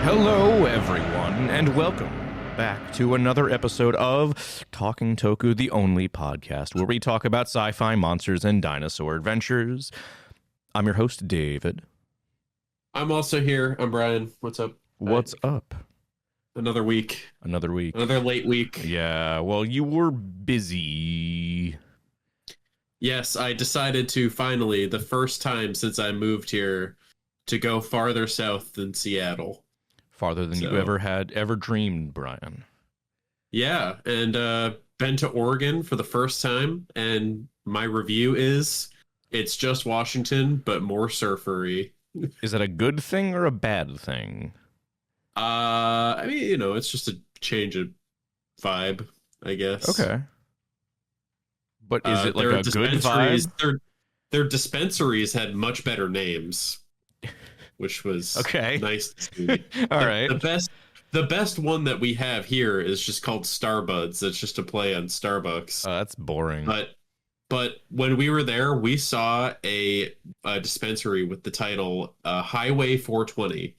Hello, everyone, and welcome back to another episode of Talking Toku, the only podcast where we talk about sci-fi monsters and dinosaur adventures. I'm your host, David. I'm also here. I'm Brian. What's up? What's up? Another week. Another week. Another late week. Yeah, well, you were busy. Yes, I decided to finally, the first time since I moved here, to go farther south than Seattle. Farther than you ever dreamed, Brian. Yeah, and been to Oregon for the first time, and my review is it's just Washington, but more surfery. Is that a good thing or a bad thing? I mean, you know, it's just a change of vibe, I guess. Okay. But is it like a good vibe? Their dispensaries had much better names, which was nice to see. All right. The best one that we have here is just called Starbuds. It's just a play on Starbucks. That's boring. But when we were there, we saw a dispensary with the title Highway 420.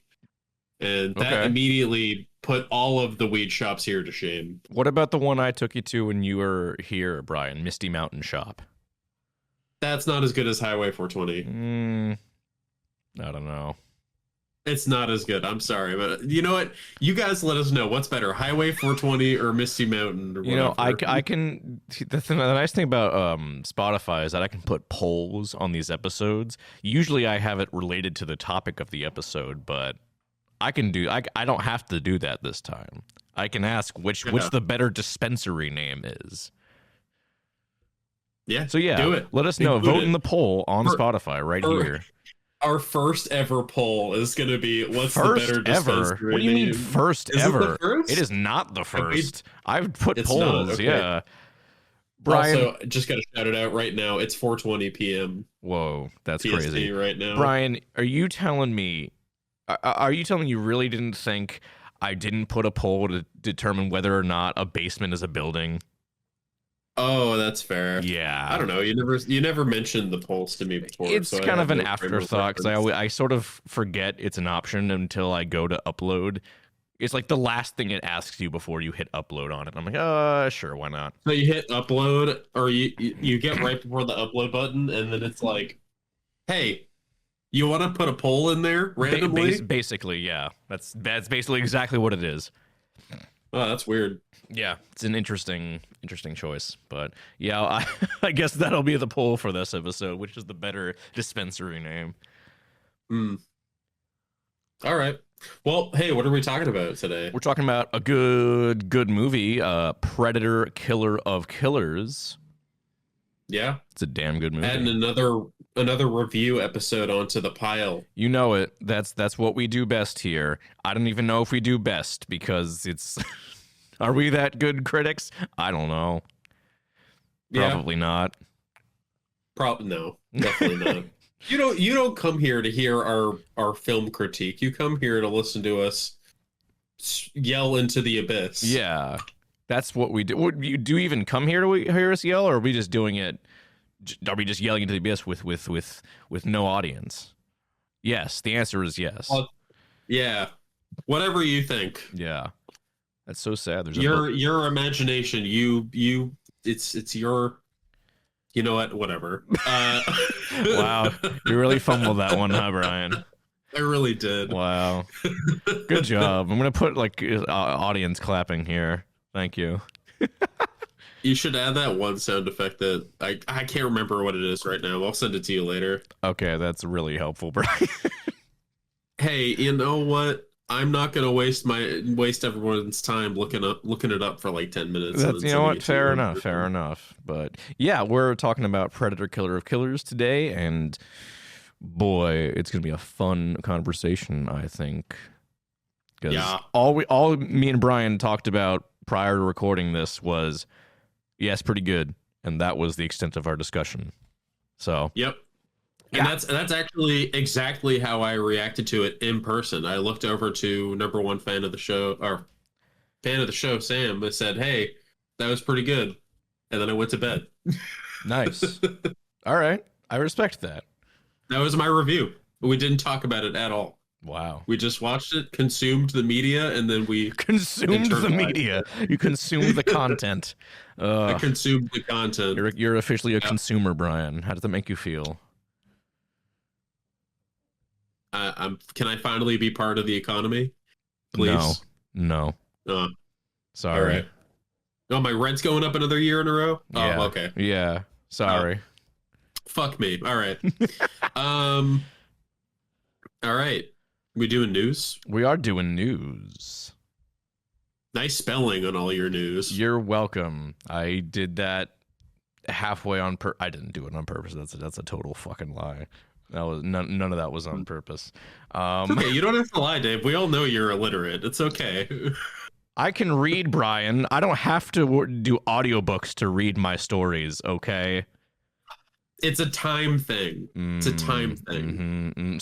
And that immediately put all of the weed shops here to shame. What about the one I took you to when you were here, Brian? Misty Mountain Shop. That's not as good as Highway 420. I don't know. It's not as good. I'm sorry, but you know what? You guys let us know what's better, Highway 420 or Misty Mountain or whatever. You know, I can. The nice thing about Spotify is that I can put polls on these episodes. Usually, I have it related to the topic of the episode, but I don't have to do that this time. I can ask which the better dispensary name is. Yeah. So yeah, do it. Let us know. Vote in the poll on Spotify right here. Our first ever poll is going to be what's the better dispensary? What do you mean first ever? It the first? It is not the first. I've put it's polls. Not, okay. Yeah. Brian, also, just got to shout it out right now. It's 4:20 p.m. Whoa, that's PST crazy right now. Brian, are you telling me? Are you telling me you really didn't think I didn't put a poll to determine whether or not a basement is a building? Oh, that's fair. Yeah. I don't know. You never mentioned the polls to me before. It's so kind of an afterthought because I sort of forget it's an option until I go to upload. It's like the last thing it asks you before you hit upload on it. I'm like, sure, why not? So you hit upload, or you get right before the upload button, and then it's like, hey, you want to put a poll in there randomly? Basically, yeah. That's basically exactly what it is. Oh, that's weird. Yeah, it's an interesting choice. But yeah, I guess that'll be the poll for this episode, which is the better dispensary name. All right. Well, hey, what are we talking about today? We're talking about a good movie, Predator Killer of Killers. Yeah. It's a damn good movie. Adding another review episode onto the pile. You know it. That's what we do best here. I don't even know if we do best because it's are we that good critics? I don't know. Probably not. No, definitely not. You don't come here to hear our film critique. You come here to listen to us yell into the abyss. Yeah. That's what we do. Do you even come here to hear us yell, or are we just doing it? Are we just yelling into the abyss with no audience? Yes, the answer is yes. Yeah, whatever you think. Yeah, that's so sad. There's your imagination. It's your. You know what? Whatever. Wow, you really fumbled that one, huh, Brian? I really did. Wow, good job. I'm gonna put like audience clapping here. Thank you. You should add that one sound effect that I can't remember what it is right now. I'll send it to you later. Okay, that's really helpful, Brian. Hey, you know what? I'm not gonna waste everyone's time looking it up for like 10 minutes. That's, you know what? Fair enough. But yeah, we're talking about Predator Killer of Killers today, and boy, it's gonna be a fun conversation, I think. Because all me and Brian talked about prior to recording this was, yes, pretty good, and that was the extent of our discussion. So yep. And that's actually exactly how I reacted to it in person. I looked over to number one fan of the show, Sam. I said, "Hey, that was pretty good," and then I went to bed. Nice. All right, I respect that. That was my review. We didn't talk about it at all. Wow. We just watched it, consumed the media, and then we consumed the media. You consumed the content. I consumed the content. You're officially a consumer, Brian. How does that make you feel? Can I finally be part of the economy? Please? No. Sorry. All right. Oh, my rent's going up another year in a row? Yeah. Oh, okay. Yeah. Sorry. Fuck me. All right. All right. We doing news? We are doing news. Nice spelling on all your news. You're welcome. I did that halfway on I didn't do it on purpose. That's a total fucking lie. That was none of that was on purpose. Okay, you don't have to lie, Dave. We all know you're illiterate. It's okay. I can read, Brian. I don't have to do audiobooks to read my stories, okay? It's a time thing. It's a time thing.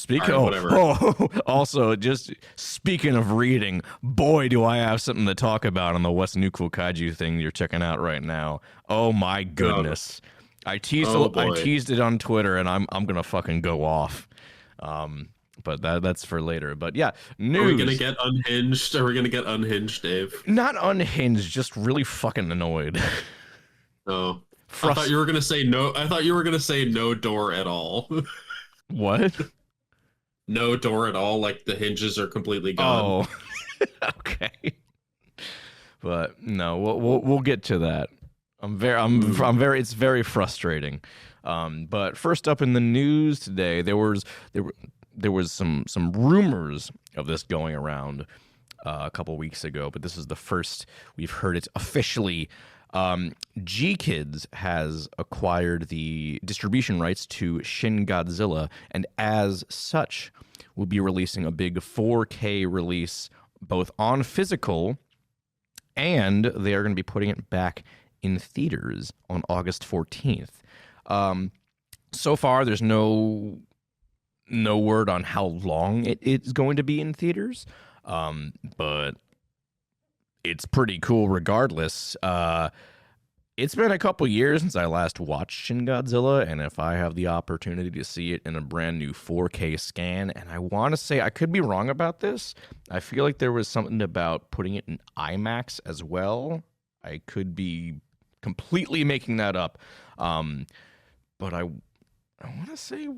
Also, just speaking of reading, boy, do I have something to talk about on the What's New Cool Kaiju thing you're checking out right now. Oh my goodness. I teased it on Twitter, and I'm gonna fucking go off. But that's for later. But yeah, news. Are we gonna get unhinged? Are we gonna get unhinged, Dave? Not unhinged, just really fucking annoyed. Oh, I thought you were gonna say no. I thought you were gonna say no door at all. What? No door at all. Like the hinges are completely gone. Oh, okay. But no, we'll get to that. I'm very. It's very frustrating. But first up in the news today, there was some rumors of this going around a couple weeks ago, but this is the first we've heard it officially. GKIDS has acquired the distribution rights to Shin Godzilla, and as such, will be releasing a big 4K release, both on physical, and they are going to be putting it back in theaters on August 14th. So far, there's no word on how long it's going to be in theaters, but it's pretty cool regardless. It's been a couple years since I last watched Shin Godzilla, and if I have the opportunity to see it in a brand new 4K scan, and I want to say, I could be wrong about this, I feel like there was something about putting it in IMAX as well. I could be completely making that up. But I want to say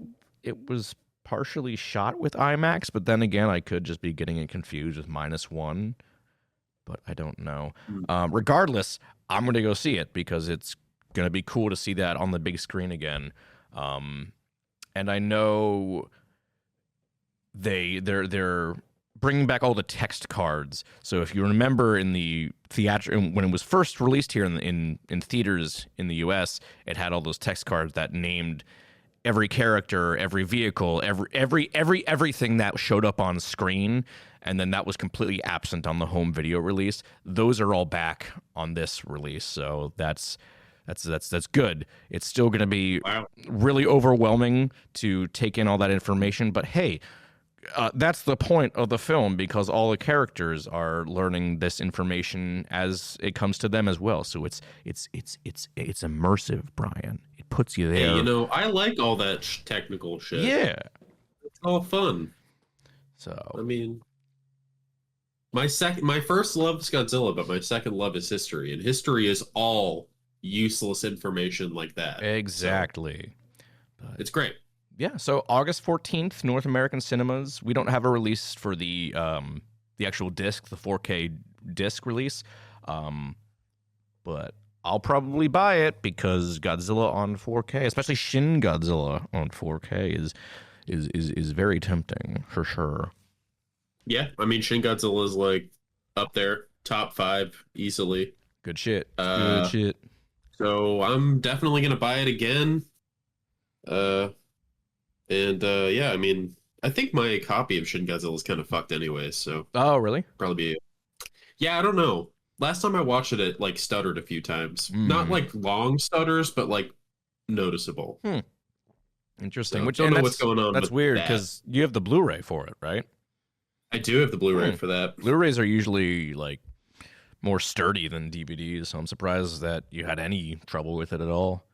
it was partially shot with IMAX, but then again, I could just be getting it confused with -1, but I don't know. Regardless, I'm going to go see it because it's going to be cool to see that on the big screen again. And I know they're bringing back all the text cards. So if you remember in the theater when it was first released here in theaters in the US, it had all those text cards that named every character, every vehicle, everything that showed up on screen, and then that was completely absent on the home video release. Those are all back on this release, so that's good. It's still going to be really overwhelming to take in all that information, but hey, that's the point of the film, because all the characters are learning this information as it comes to them as well. So it's immersive, Brian. It puts you there. Hey, I like all that technical shit. Yeah, it's all fun. So I mean, my first love is Godzilla, but my second love is history, and history is all useless information like that. Exactly. So, it's great. Yeah, so August 14th, North American cinemas. We don't have a release for the actual disc, the 4K disc release, but I'll probably buy it because Godzilla on 4K, especially Shin Godzilla on 4K, is very tempting for sure. Yeah, I mean, Shin Godzilla is like up there, top 5 easily. Good shit. Good shit. So I'm definitely gonna buy it again. Yeah, I mean, I think my copy of Shin Godzilla is kind of fucked anyway. So Oh, really? probably be. Yeah, I don't know. Last time I watched it, it like stuttered a few times. Not like long stutters, but like noticeable. Interesting. So, don't know what's going on. That's weird because you have the Blu-ray for it, right? I do have the Blu-ray for that. Blu-rays are usually like more sturdy than DVDs, so I'm surprised that you had any trouble with it at all.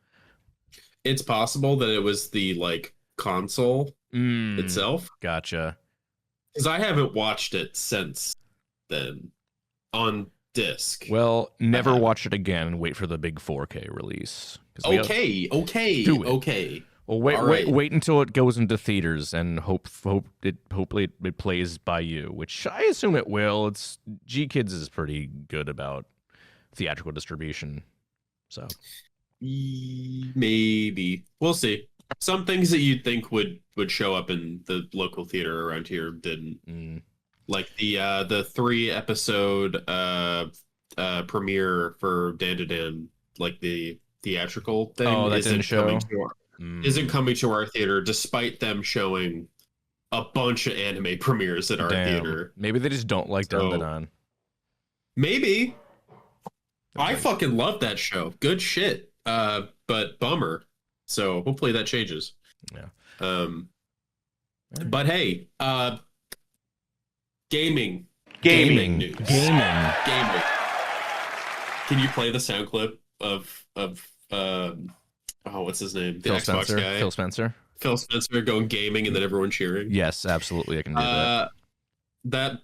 It's possible that it was the like console itself. Gotcha. Because I haven't watched it since then on disc. Well, never watch it again and wait for the big 4K release. Okay. Well, wait until it goes into theaters and hopefully it plays by you, which I assume it will. It's GKIDS is pretty good about theatrical distribution, so maybe we'll see. Some things that you'd think would show up in the local theater around here didn't. Like the 3-episode premiere for Dan, like the theatrical thing. Oh, that didn't show. Isn't coming to our theater, despite them showing a bunch of anime premieres at our theater. Maybe they just don't like Dan. Maybe. I fucking love that show. Good shit. But bummer. So hopefully that changes. Yeah. But hey, gaming news. Gaming. Can you play the sound clip of what's his name? The Phil Xbox Spencer. guy. Phil Spencer going gaming and then everyone cheering. Yes, absolutely. I can do that.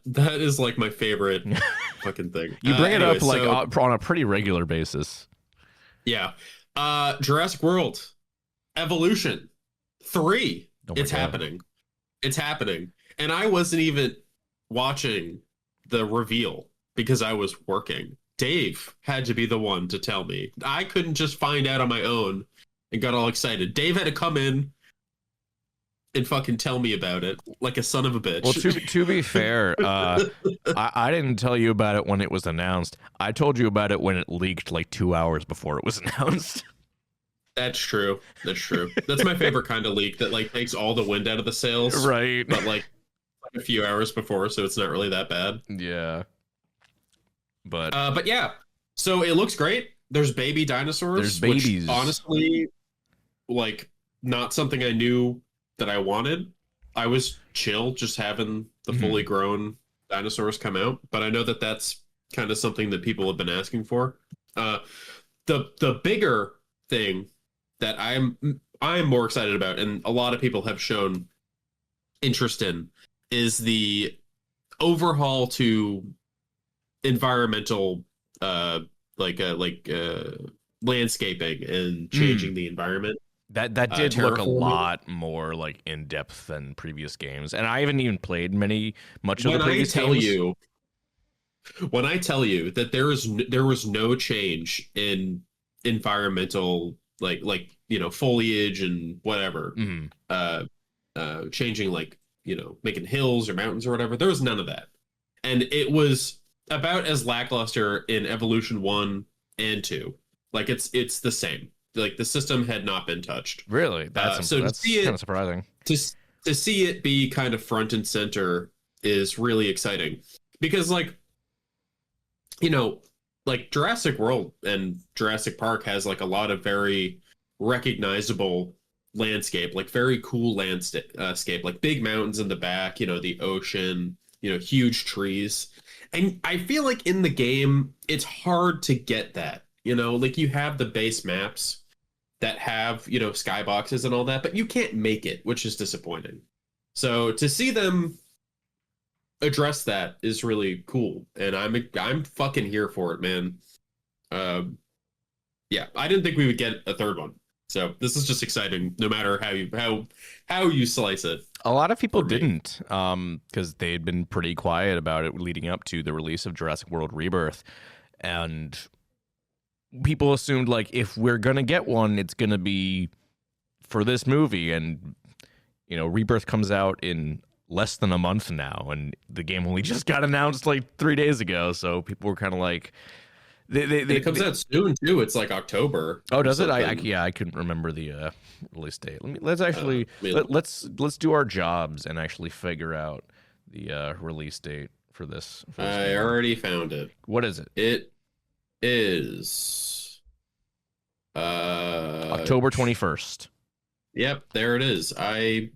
That is like my favorite fucking thing. You bring it up like on a pretty regular basis. Yeah. Jurassic World Evolution 3. It's happening. It's happening. And I wasn't even watching the reveal because I was working. Dave had to be the one to tell me. I couldn't just find out on my own and got all excited. Dave had to come in and fucking tell me about it like a son of a bitch. Well, to be fair, I didn't tell you about it when it was announced. I told you about it when it leaked like 2 hours before it was announced. That's true. That's my favorite kind of leak that like takes all the wind out of the sails. Right. But like a few hours before, so it's not really that bad. Yeah. But yeah. So it looks great. There's baby dinosaurs. There's babies. Which, honestly, like not something I knew that I wanted. I was chill just having the fully grown dinosaurs come out, but I know that that's kind of something that people have been asking for. The bigger thing that I'm more excited about, and a lot of people have shown interest in, is the overhaul to environmental landscaping and changing the environment. That did look a lot more like in depth than previous games, and I haven't even played much of the previous games. When I tell you that there was no change in environmental foliage and whatever, changing making hills or mountains or whatever, there was none of that, and it was about as lackluster in Evolution 1 and 2. Like it's the same. Like the system had not been touched. Really? That's kind of surprising. To see it be kind of front and center is really exciting because Jurassic World and Jurassic Park has like a lot of very recognizable landscape, like very cool landscape, like big mountains in the back, the ocean, huge trees. And I feel like in the game, it's hard to get that, like you have the base maps that have, skyboxes and all that, but you can't make it, which is disappointing. So to see them address that is really cool. And I'm fucking here for it, man. Yeah, I didn't think we would get a third one. So this is just exciting, no matter how you slice it. A lot of people didn't, because they'd been pretty quiet about it leading up to the release of Jurassic World Rebirth, and people assumed like if we're gonna get one, it's gonna be for this movie, and Rebirth comes out in less than a month now, and the game only just got announced like 3 days ago, so people were kind of like, it comes out soon too. It's like October. Oh, does it? I couldn't remember the release date. Let's do our jobs and actually figure out the release date for this. I already found it. What is it? It is October 21st. Yep, there it is. I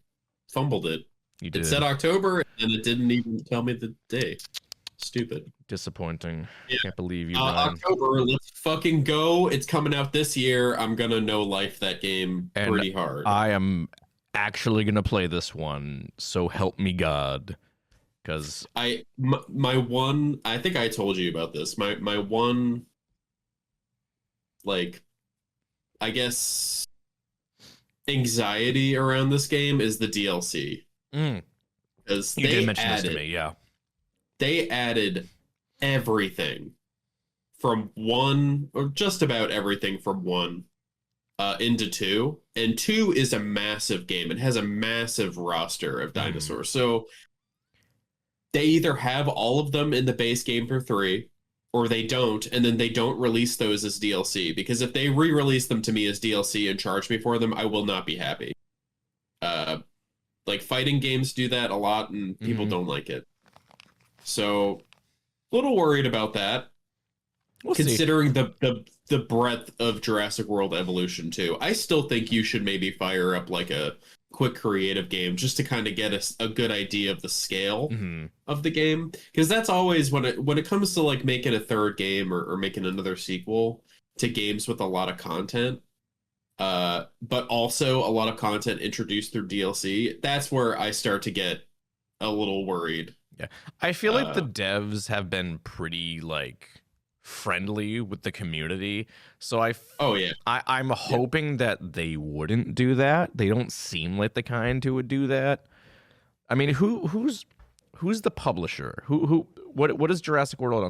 fumbled it. You did. It said October, and it didn't even tell me the day. Stupid. Disappointing. Yeah. Can't believe you. October, let's fucking go. It's coming out this year. I'm gonna no life that game pretty hard. I am actually gonna play this one, so help me God. Because my one, I think I told you about this. My one, like, I guess, anxiety around this game is the DLC. Because you did mention this to me, yeah. They added everything from one, or just about everything from one, into two. And two is a massive game. It has a massive roster of dinosaurs. So they either have all of them in the base game for 3, or they don't, and then they don't release those as DLC. Because if they re-release them to me as DLC and charge me for them, I will not be happy. Like, fighting games do that a lot, and people don't like it. So, a little worried about that. We'll considering the breadth of Jurassic World Evolution 2. I still think you should maybe fire up like a quick creative game just to kind of get a good idea of the scale of the game. Because that's always when it comes to like making a third game or making another sequel to games with a lot of content, but also a lot of content introduced through DLC, that's where I start to get a little worried. Yeah, I feel like the devs have been pretty like friendly with the community, so I'm hoping that they wouldn't do that. They don't seem like the kind who would do that. I mean, who's the publisher? What is Jurassic World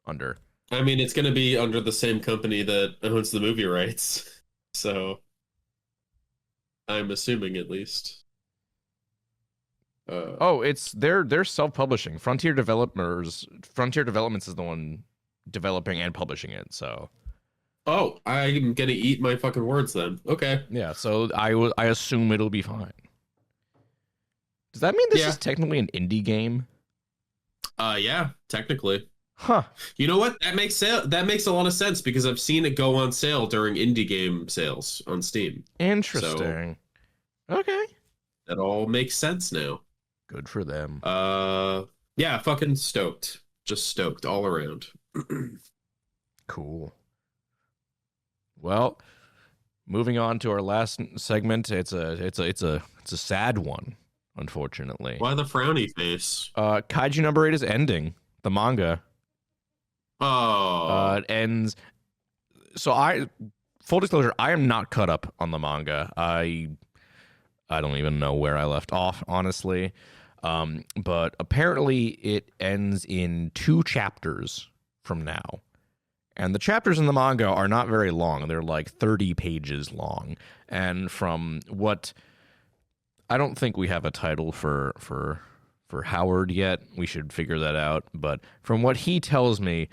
under? I mean, it's going to be under the same company that owns the movie rights, so I'm assuming at least. It's they're self-publishing. Frontier Developments is the one developing and publishing it. So, I'm gonna eat my fucking words then. Okay. Yeah. So I assume it'll be fine. Does that mean this is technically an indie game? Yeah, technically. Huh. You know what? That makes a lot of sense because I've seen it go on sale during indie game sales on Steam. Interesting. So, okay. That all makes sense now. Good for them. Yeah, fucking stoked. Just stoked all around. Cool. Well, moving on to our last segment. It's a sad one, unfortunately. Why the frowny face? Kaiju number 8 is ending. The manga. Oh. It ends. So full disclosure, I am not caught up on the manga. I don't even know where I left off, honestly. But apparently it ends in 2 chapters from now. And the chapters in the manga are not very long. They're like 30 pages long. And from what... I don't think we have a title for Howard yet. We should figure that out. But from what he tells me,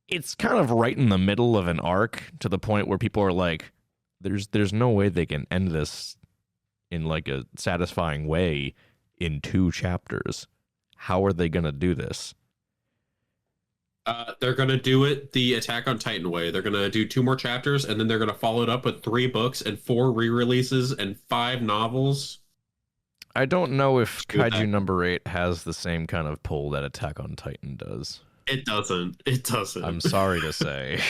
it's kind of right in the middle of an arc to the point where people are like, there's no way they can end this in like a satisfying way in 2 chapters. How are they going to do this? They're going to do it the Attack on Titan way. They're going to do 2 more chapters, and then they're going to follow it up with 3 books and 4 re-releases and 5 novels. I don't know if Kaiju number 8 has the same kind of pull that Attack on Titan does. It doesn't. I'm sorry to say.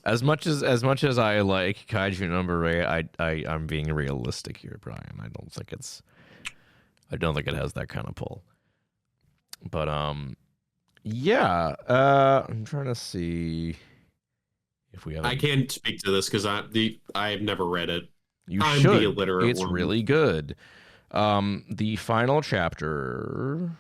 As much as I like Kaiju number 8, I'm being realistic here, Brian. I don't think it has that kind of pull. But yeah. I'm trying to see if we have. I can't speak to this because I've never read it. I'm should. The illiterate it's one. Really good. The final chapter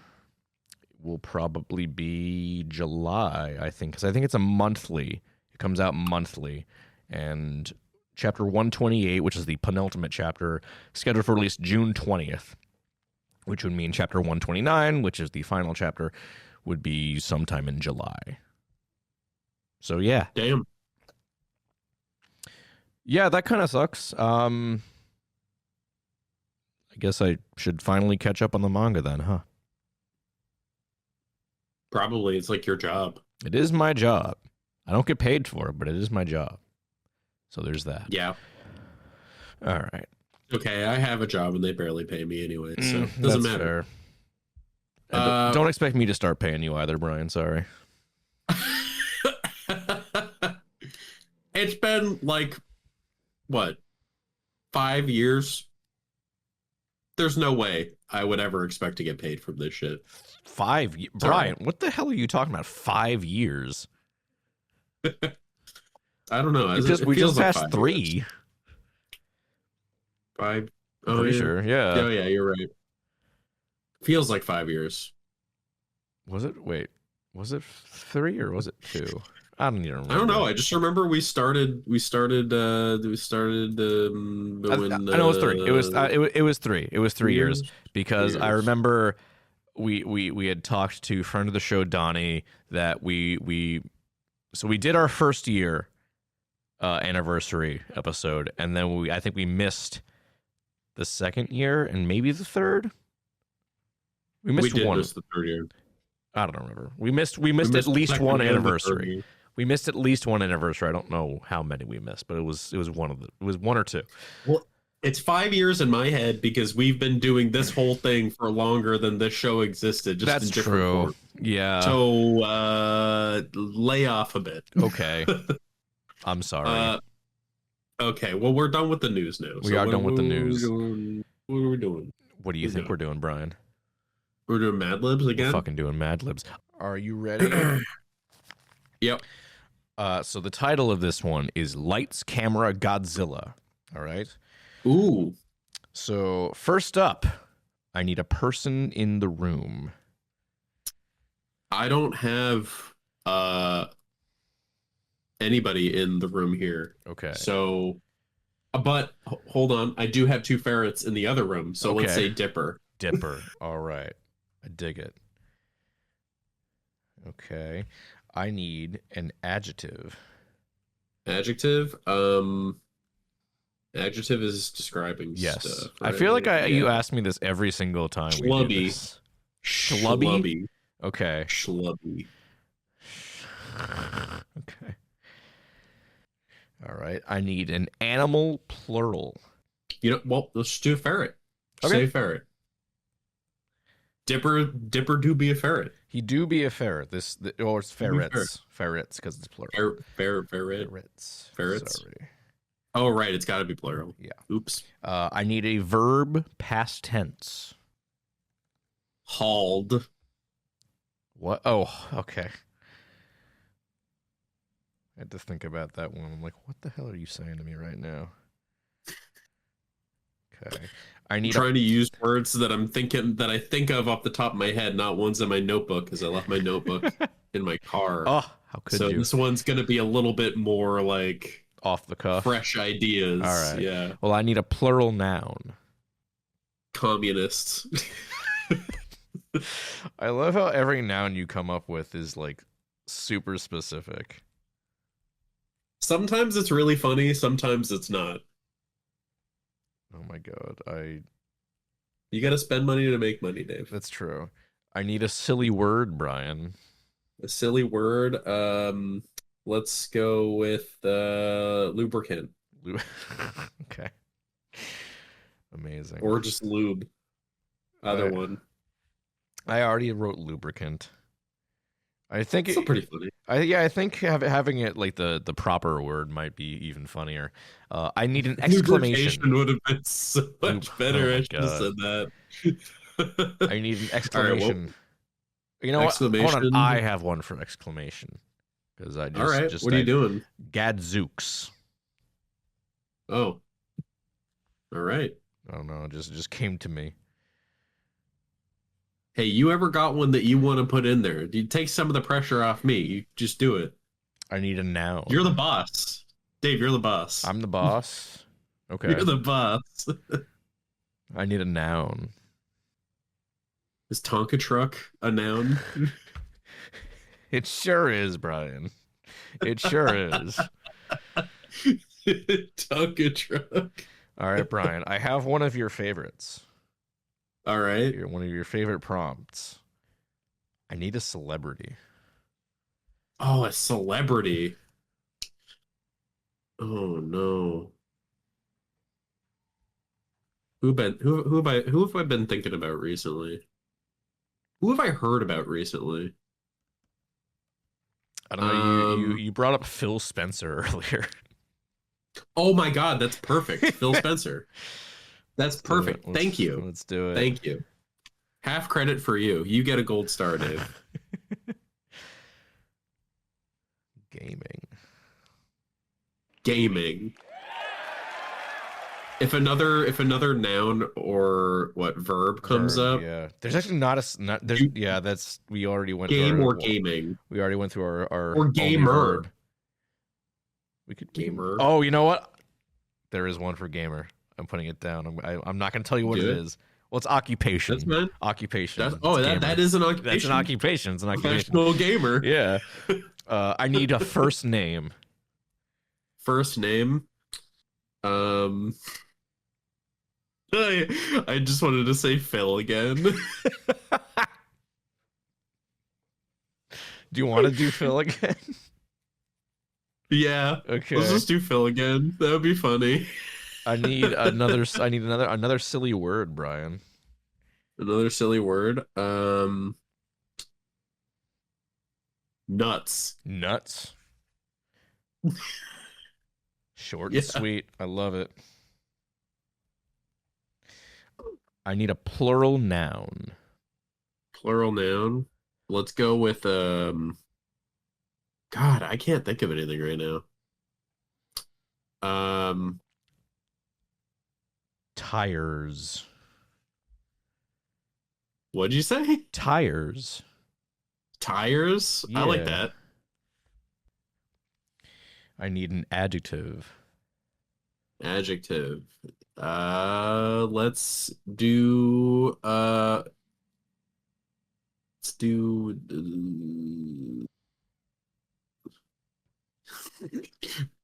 will probably be July, I think, because I think it's a monthly. It comes out monthly. And chapter 128, which is the penultimate chapter, scheduled for release June 20th, which would mean chapter 129, which is the final chapter, would be sometime in July. So, yeah. Damn. Yeah, that kind of sucks. I guess I should finally catch up on the manga then, huh? Probably. It's like your job. It is my job. I don't get paid for it, but it is my job. So there's that. Yeah. All right. Okay, I have a job and they barely pay me anyway, so it doesn't matter. Fair. Don't expect me to start paying you either, Brian. Sorry. It's been like, what, 5 years? There's no way I would ever expect to get paid from this shit. Brian, what the hell are you talking about? 5 years? I don't know. We just passed like 3. Years. 5. Oh, pretty sure. Yeah. Oh, yeah, you're right. Feels like 5 years. Was it? Wait. Was it 3 or was it 2? I don't even remember. I don't know. I just remember we started. I know it was 3. It was 3. It was 3 years because I remember we had talked to friend of the show Donnie that we did our first year anniversary episode, and then I think we missed the second year and maybe the third. We missed one. Miss the third year. I don't remember. We missed at least one anniversary. We missed at least one anniversary. I don't know how many we missed, but it was one or two. Well, it's 5 years in my head because we've been doing this whole thing for longer than this show existed. Just That's true. Form. Yeah. So lay off a bit. Okay. I'm sorry. Okay. Well, we're done with the news now. We are done with the news. What are we doing? What do you think we're doing, Brian? We're doing Mad Libs again? We're fucking doing Mad Libs. Are you ready? Yep. So the title of this one is Lights, Camera, Godzilla. All right? Ooh. So first up, I need a person in the room. I don't have anybody in the room here. Okay. So, but hold on. I do have 2 ferrets in the other room. So let's say Dipper. Dipper. All right. I dig it. Okay. I need an adjective. Adjective? Adjective is describing stuff. Right? I feel like you ask me this every single time we do this. Schlubby? Okay. Schlubby. Okay. All right. I need an animal plural. Well, let's do a ferret. Okay. Say ferret. Dipper do be a ferret. He do be a ferret. It's ferrets. Ferrets, because it's plural. Ferrets. Sorry. Oh, right. It's got to be plural. Yeah. Oops. I need a verb past tense. Hauled. What? Oh, okay. I had to think about that one. I'm like, what the hell are you saying to me right now? Okay. I'm trying to use words that I think of off the top of my head, not ones in my notebook, because I left my notebook in my car. Oh, how could you? So this one's going to be a little bit more like off the cuff, fresh ideas. All right. Yeah. Well, I need a plural noun. Communists. I love how every noun you come up with is like super specific. Sometimes it's really funny. Sometimes it's not. Oh my god, You gotta spend money to make money, Dave. That's true. I need a silly word, Brian. A silly word? Let's go with lubricant. Okay. Amazing. Or just lube. Either one. I already wrote lubricant. I think it's still pretty funny. I think having it like the proper word might be even funnier. I need an exclamation. Lubrication would have been so much better. I should have said that. I need an exclamation. Right, well, you know what? Hold on. I have one for exclamation because I just. All right. What are you doing? Gadzooks. Oh. All right. I don't know. It just came to me. Hey, you ever got one that you want to put in there? You take some of the pressure off me. You just do it. I need a noun. You're the boss. Dave, you're the boss. I'm the boss. Okay. You're the boss. I need a noun. Is Tonka truck a noun? It sure is, Brian. It sure is. Tonka truck. All right, Brian. I have one of your favorites. All right. One of your favorite prompts. I need a celebrity. Oh, a celebrity. Oh no. Who have I been thinking about recently? Who have I heard about recently? I don't know. You brought up Phil Spencer earlier. Oh my God, that's perfect. Phil Spencer. That's perfect. Thank you. Let's do it. Thank you. Half credit for you. You get a gold star, Dave. Gaming. If another noun or verb comes up, yeah. There's actually that's we already went game through or gaming. We already went through our or gamer. We could gamer. Oh, you know what? There is one for gamer. I'm putting it down. I'm not going to tell you what it is. Well, it's occupation. That's man. Occupation. That is an occupation. That's an occupation. It's an occupation. Professional gamer. Yeah. I need a first name. First name. I just wanted to say Phil again. Do you want to do Phil again? Yeah. Okay. Let's just do Phil again. That would be funny. I need another silly word, Brian. Another silly word. Nuts. Nuts. Short and sweet. I love it. I need a plural noun. Plural noun. Let's go with God, I can't think of anything right now. Tires. What'd you say? Tires. Tires? Yeah. I like that. I need an adjective. Adjective. Let's do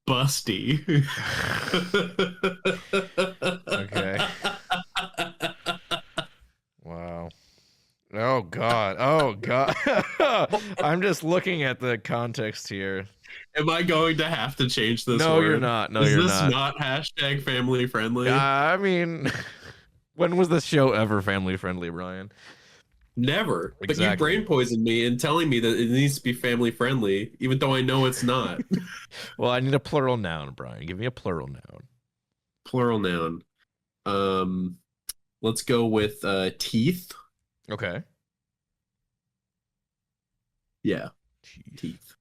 busty. Okay. Wow. Oh God. Oh God. I'm just looking at the context here. Am I going to have to change this No, word? you're not. No, Is you're this not. hashtag family friendly? I mean, when was this show ever family friendly, Brian? Never. Exactly. But you brain poisoned me in telling me that it needs to be family friendly, even though I know it's not. Well, I need a plural noun, Brian. Give me a plural noun. Plural noun. Let's go with teeth. Okay. Yeah. Teeth.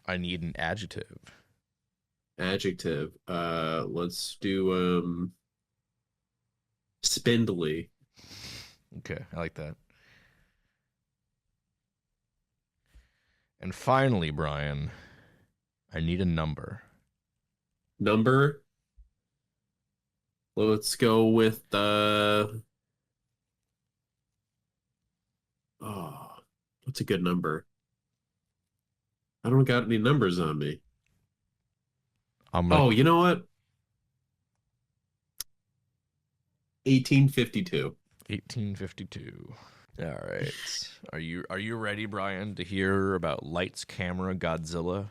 I need an adjective. Adjective. Let's do spindly. Okay, I like that. And finally, Brian, I need a number. Number. Let's go with what's a good number? I don't got any numbers on me. You know what? 1852. 1852. All right. Are you ready, Brian, to hear about Lights, Camera, Godzilla?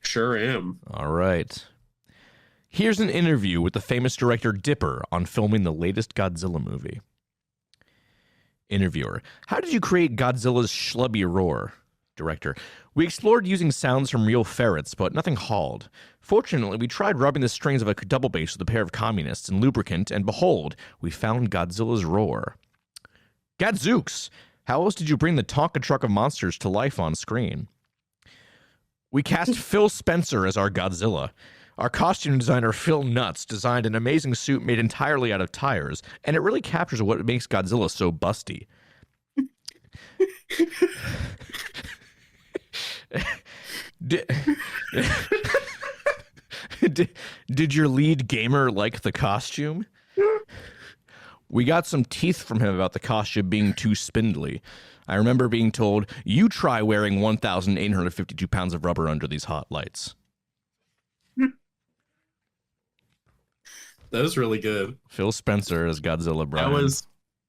Sure am. All right. Here's an interview with the famous director Dipper on filming the latest Godzilla movie. Interviewer: how did you create Godzilla's schlubby roar? Director: we explored using sounds from real ferrets, but nothing hauled. Fortunately, we tried rubbing the strings of a double bass with a pair of communists and lubricant, and behold, we found Godzilla's roar. Gadzooks! How else did you bring the Tonka truck of monsters to life on screen? We cast Phil Spencer as our Godzilla. Our costume designer, Phil Nuts, designed an amazing suit made entirely out of tires, and it really captures what makes Godzilla so busty. Did your lead gamer like the costume? We got some teeth from him about the costume being too spindly. I remember being told, you try wearing 1,852 pounds of rubber under these hot lights. That was really good. Phil Spencer as Godzilla. Brian. That was.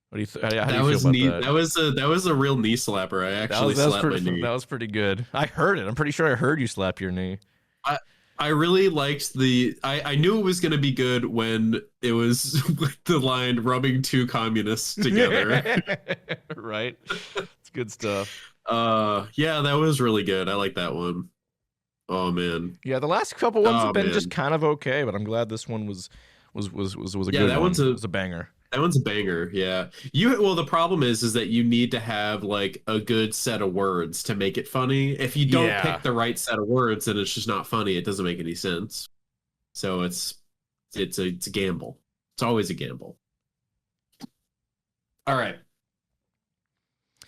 What do you how do you feel about that? That was a real knee slapper. I actually slapped my knee. That was pretty good. I heard it. I'm pretty sure I heard you slap your knee. I really liked I knew it was going to be good when it was the line rubbing two communists together. Right. It's good stuff. Yeah, that was really good. I like that one. Oh man. Yeah, the last couple ones have been just kind of okay, but I'm glad this one was a good one. It was a banger. That one's a banger, yeah. Well, the problem is that you need to have like a good set of words to make it funny. If you don't pick the right set of words, then it's just not funny. It doesn't make any sense. So it's a gamble. It's always a gamble. All right,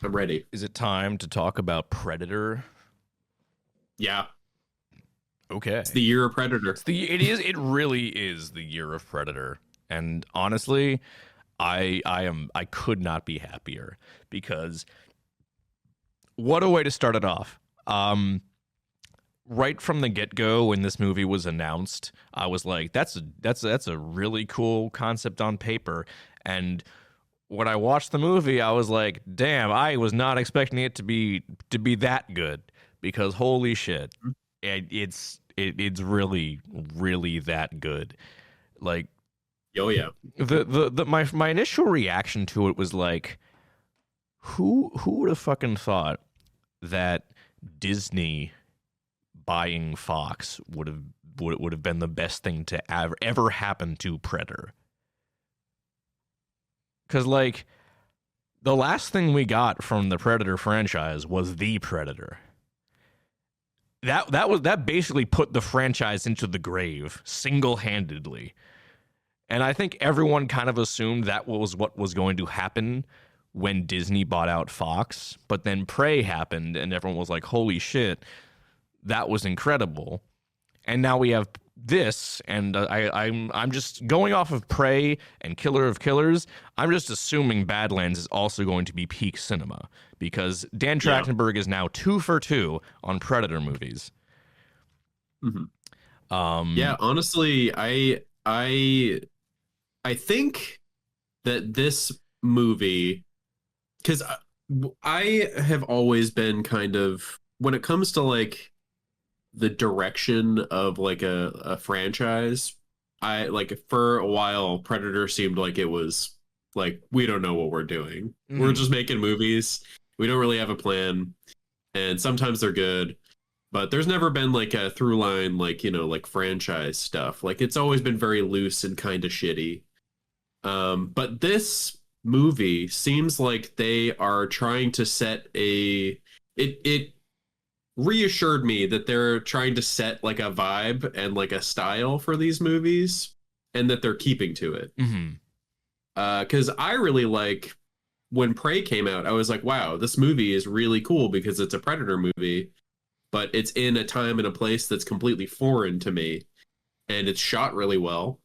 I'm ready. Is it time to talk about Predator? Yeah. Okay. It's the year of Predator. It really is the year of Predator, and honestly, I could not be happier, because what a way to start it off. Right from the get-go, when this movie was announced, I was like, that's a really cool concept on paper. And when I watched the movie, I was like, damn, I was not expecting it to be that good, because holy shit, it's really, really that good. Like, oh yeah. My initial reaction to it was like, who would have fucking thought that Disney buying Fox would have been the best thing to ever happen to Predator? Because like, the last thing we got from the Predator franchise was The Predator. That basically put the franchise into the grave single-handedly. And I think everyone kind of assumed that was what was going to happen when Disney bought out Fox. But then Prey happened, and everyone was like, holy shit, that was incredible. And now we have this, and I'm just going off of Prey and Killer of Killers. I'm just assuming Badlands is also going to be peak cinema, because Dan Trachtenberg is now 2 for 2 on Predator movies. Mm-hmm. Yeah, honestly, I think that this movie, because I have always been kind of, when it comes to like the direction of like a franchise, I like, for a while Predator seemed like it was like, we don't know what we're doing. We're just making movies. We don't really have a plan, and sometimes they're good, but there's never been like a through line, like, you know, like franchise stuff. Like, it's always been very loose and kind of shitty. But this movie seems like they are trying to set it reassured me that they're trying to set like a vibe and like a style for these movies, and that they're keeping to it. Because I really like, when Prey came out, I was like, wow, this movie is really cool because it's a Predator movie, but it's in a time and a place that's completely foreign to me, and it's shot really well,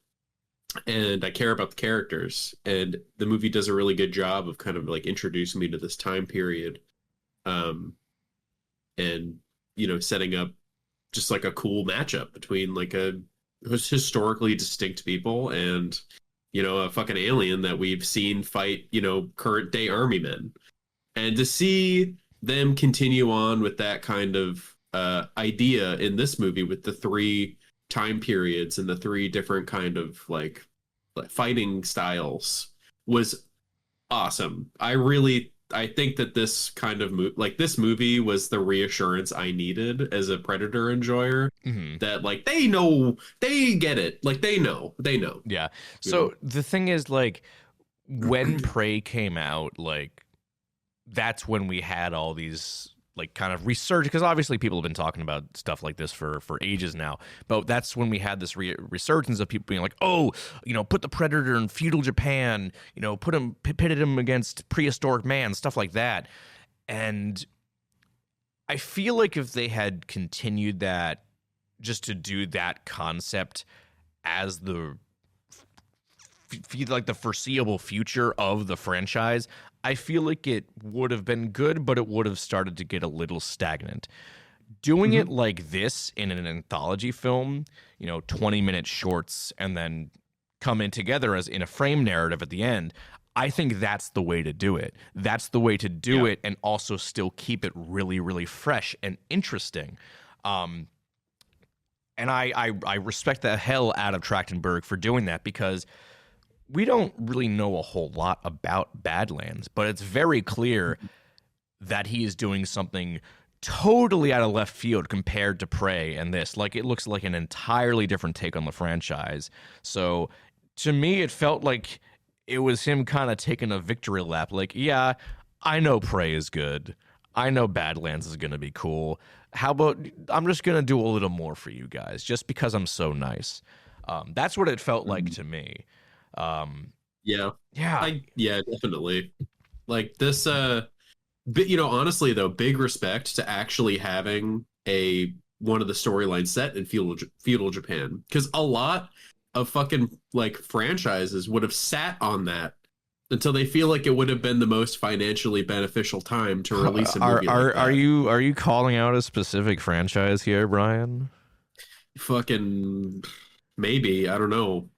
and I care about the characters, and the movie does a really good job of kind of like introducing me to this time period, and, you know, setting up just like a cool matchup between like a historically distinct people and, you know, a fucking alien that we've seen fight, you know, current day army men. And to see them continue on with that kind of idea in this movie, with the 3 time periods and the 3 different kind of like fighting styles, was awesome. I think that this kind of this movie was the reassurance I needed as a Predator enjoyer, that like, they get it. Like, they know. Yeah. So the thing is, like, when Prey came out, like, that's when we had all these like kind of resurge, because obviously people have been talking about stuff like this for ages now, but that's when we had this resurgence of people being like, oh, put the Predator in feudal Japan, pitted him against prehistoric man, stuff like that. And I feel like if they had continued that, just to do that concept as the like the foreseeable future of the franchise, I feel like it would have been good, but it would have started to get a little stagnant. Doing it like this in an anthology film, 20-minute shorts, and then come in together as in a frame narrative at the end, I think that's the way to do it. That's the way to do it, and also still keep it really, really fresh and interesting. And I respect the hell out of Trachtenberg for doing that, because we don't really know a whole lot about Badlands, but it's very clear that he is doing something totally out of left field compared to Prey and this. Like, it looks like an entirely different take on the franchise. So to me, it felt like it was him kind of taking a victory lap. Like, yeah, I know Prey is good. I know Badlands is going to be cool. How about I'm just going to do a little more for you guys just because I'm so nice. That's what it felt like to me. Yeah, definitely. Like this, but honestly though, big respect to actually having one of the storylines set in feudal Japan, because a lot of fucking like franchises would have sat on that until they feel like it would have been the most financially beneficial time to release a movie. Are you calling out a specific franchise here, Brian? Fucking maybe, I don't know.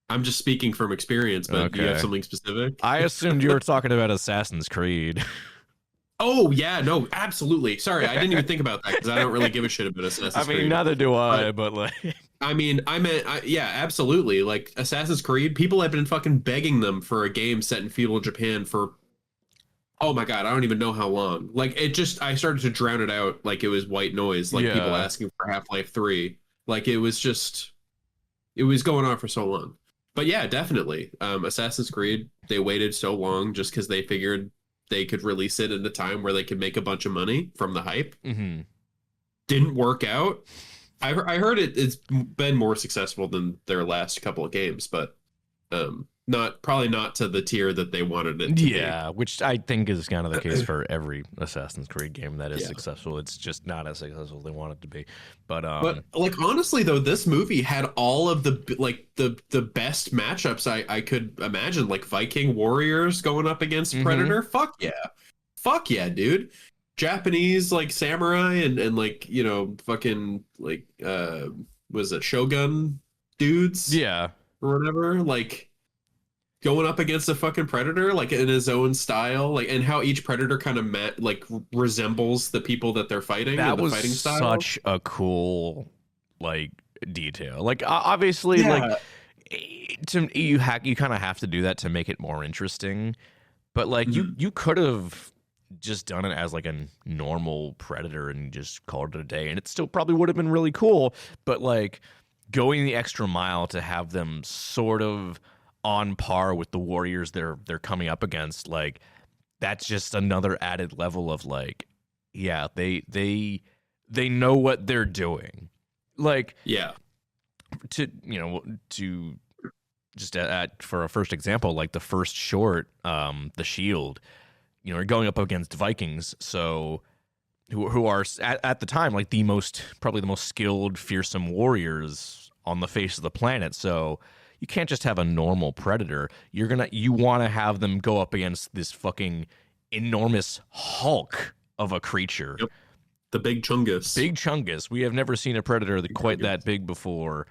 I'm just speaking from experience, but do you have something specific? I assumed you were talking about Assassin's Creed. Oh, yeah, no, absolutely. Sorry, I didn't even think about that because I don't really give a shit about Assassin's Creed. Neither do I, but like... I meant, yeah, absolutely. Like, Assassin's Creed, people have been fucking begging them for a game set in feudal Japan for, oh my god, I don't even know how long. Like, I started to drown it out like it was white noise, like people asking for Half-Life 3. Like, it was going on for so long. But yeah, definitely. Assassin's Creed, they waited so long just because they figured they could release it at a time where they could make a bunch of money from the hype. Mm-hmm. Didn't work out. I heard it's been more successful than their last couple of games, but probably not to the tier that they wanted it to be. Yeah, which I think is kind of the case for every Assassin's Creed game that is successful. It's just not as successful as they want it to be. But like honestly though, this movie had all of the best matchups I could imagine, like Viking warriors going up against Predator. Fuck yeah, dude. Japanese like samurai and like fucking like was it Shogun dudes? Yeah, or whatever, like going up against a fucking Predator, like in his own style, like, and how each Predator kind of resembles the people that they're fighting. That was fighting style. Such a cool like detail. Like obviously, like you kind of have to do that to make it more interesting. But like you could have just done it as like a normal Predator and just called it a day, and it still probably would have been really cool. But like going the extra mile to have them sort of on par with the warriors they're coming up against, like that's just another added level of like, yeah, they know what they're doing. Like, yeah, to just for a first example, like the first short, The Shield, are going up against Vikings, so who are at the time like probably the most skilled, fearsome warriors on the face of the planet. So you can't just have a normal Predator. You want to have them go up against this fucking enormous Hulk of a creature. Yep. The Big Chungus. Big Chungus. We have never seen a Predator quite that big before.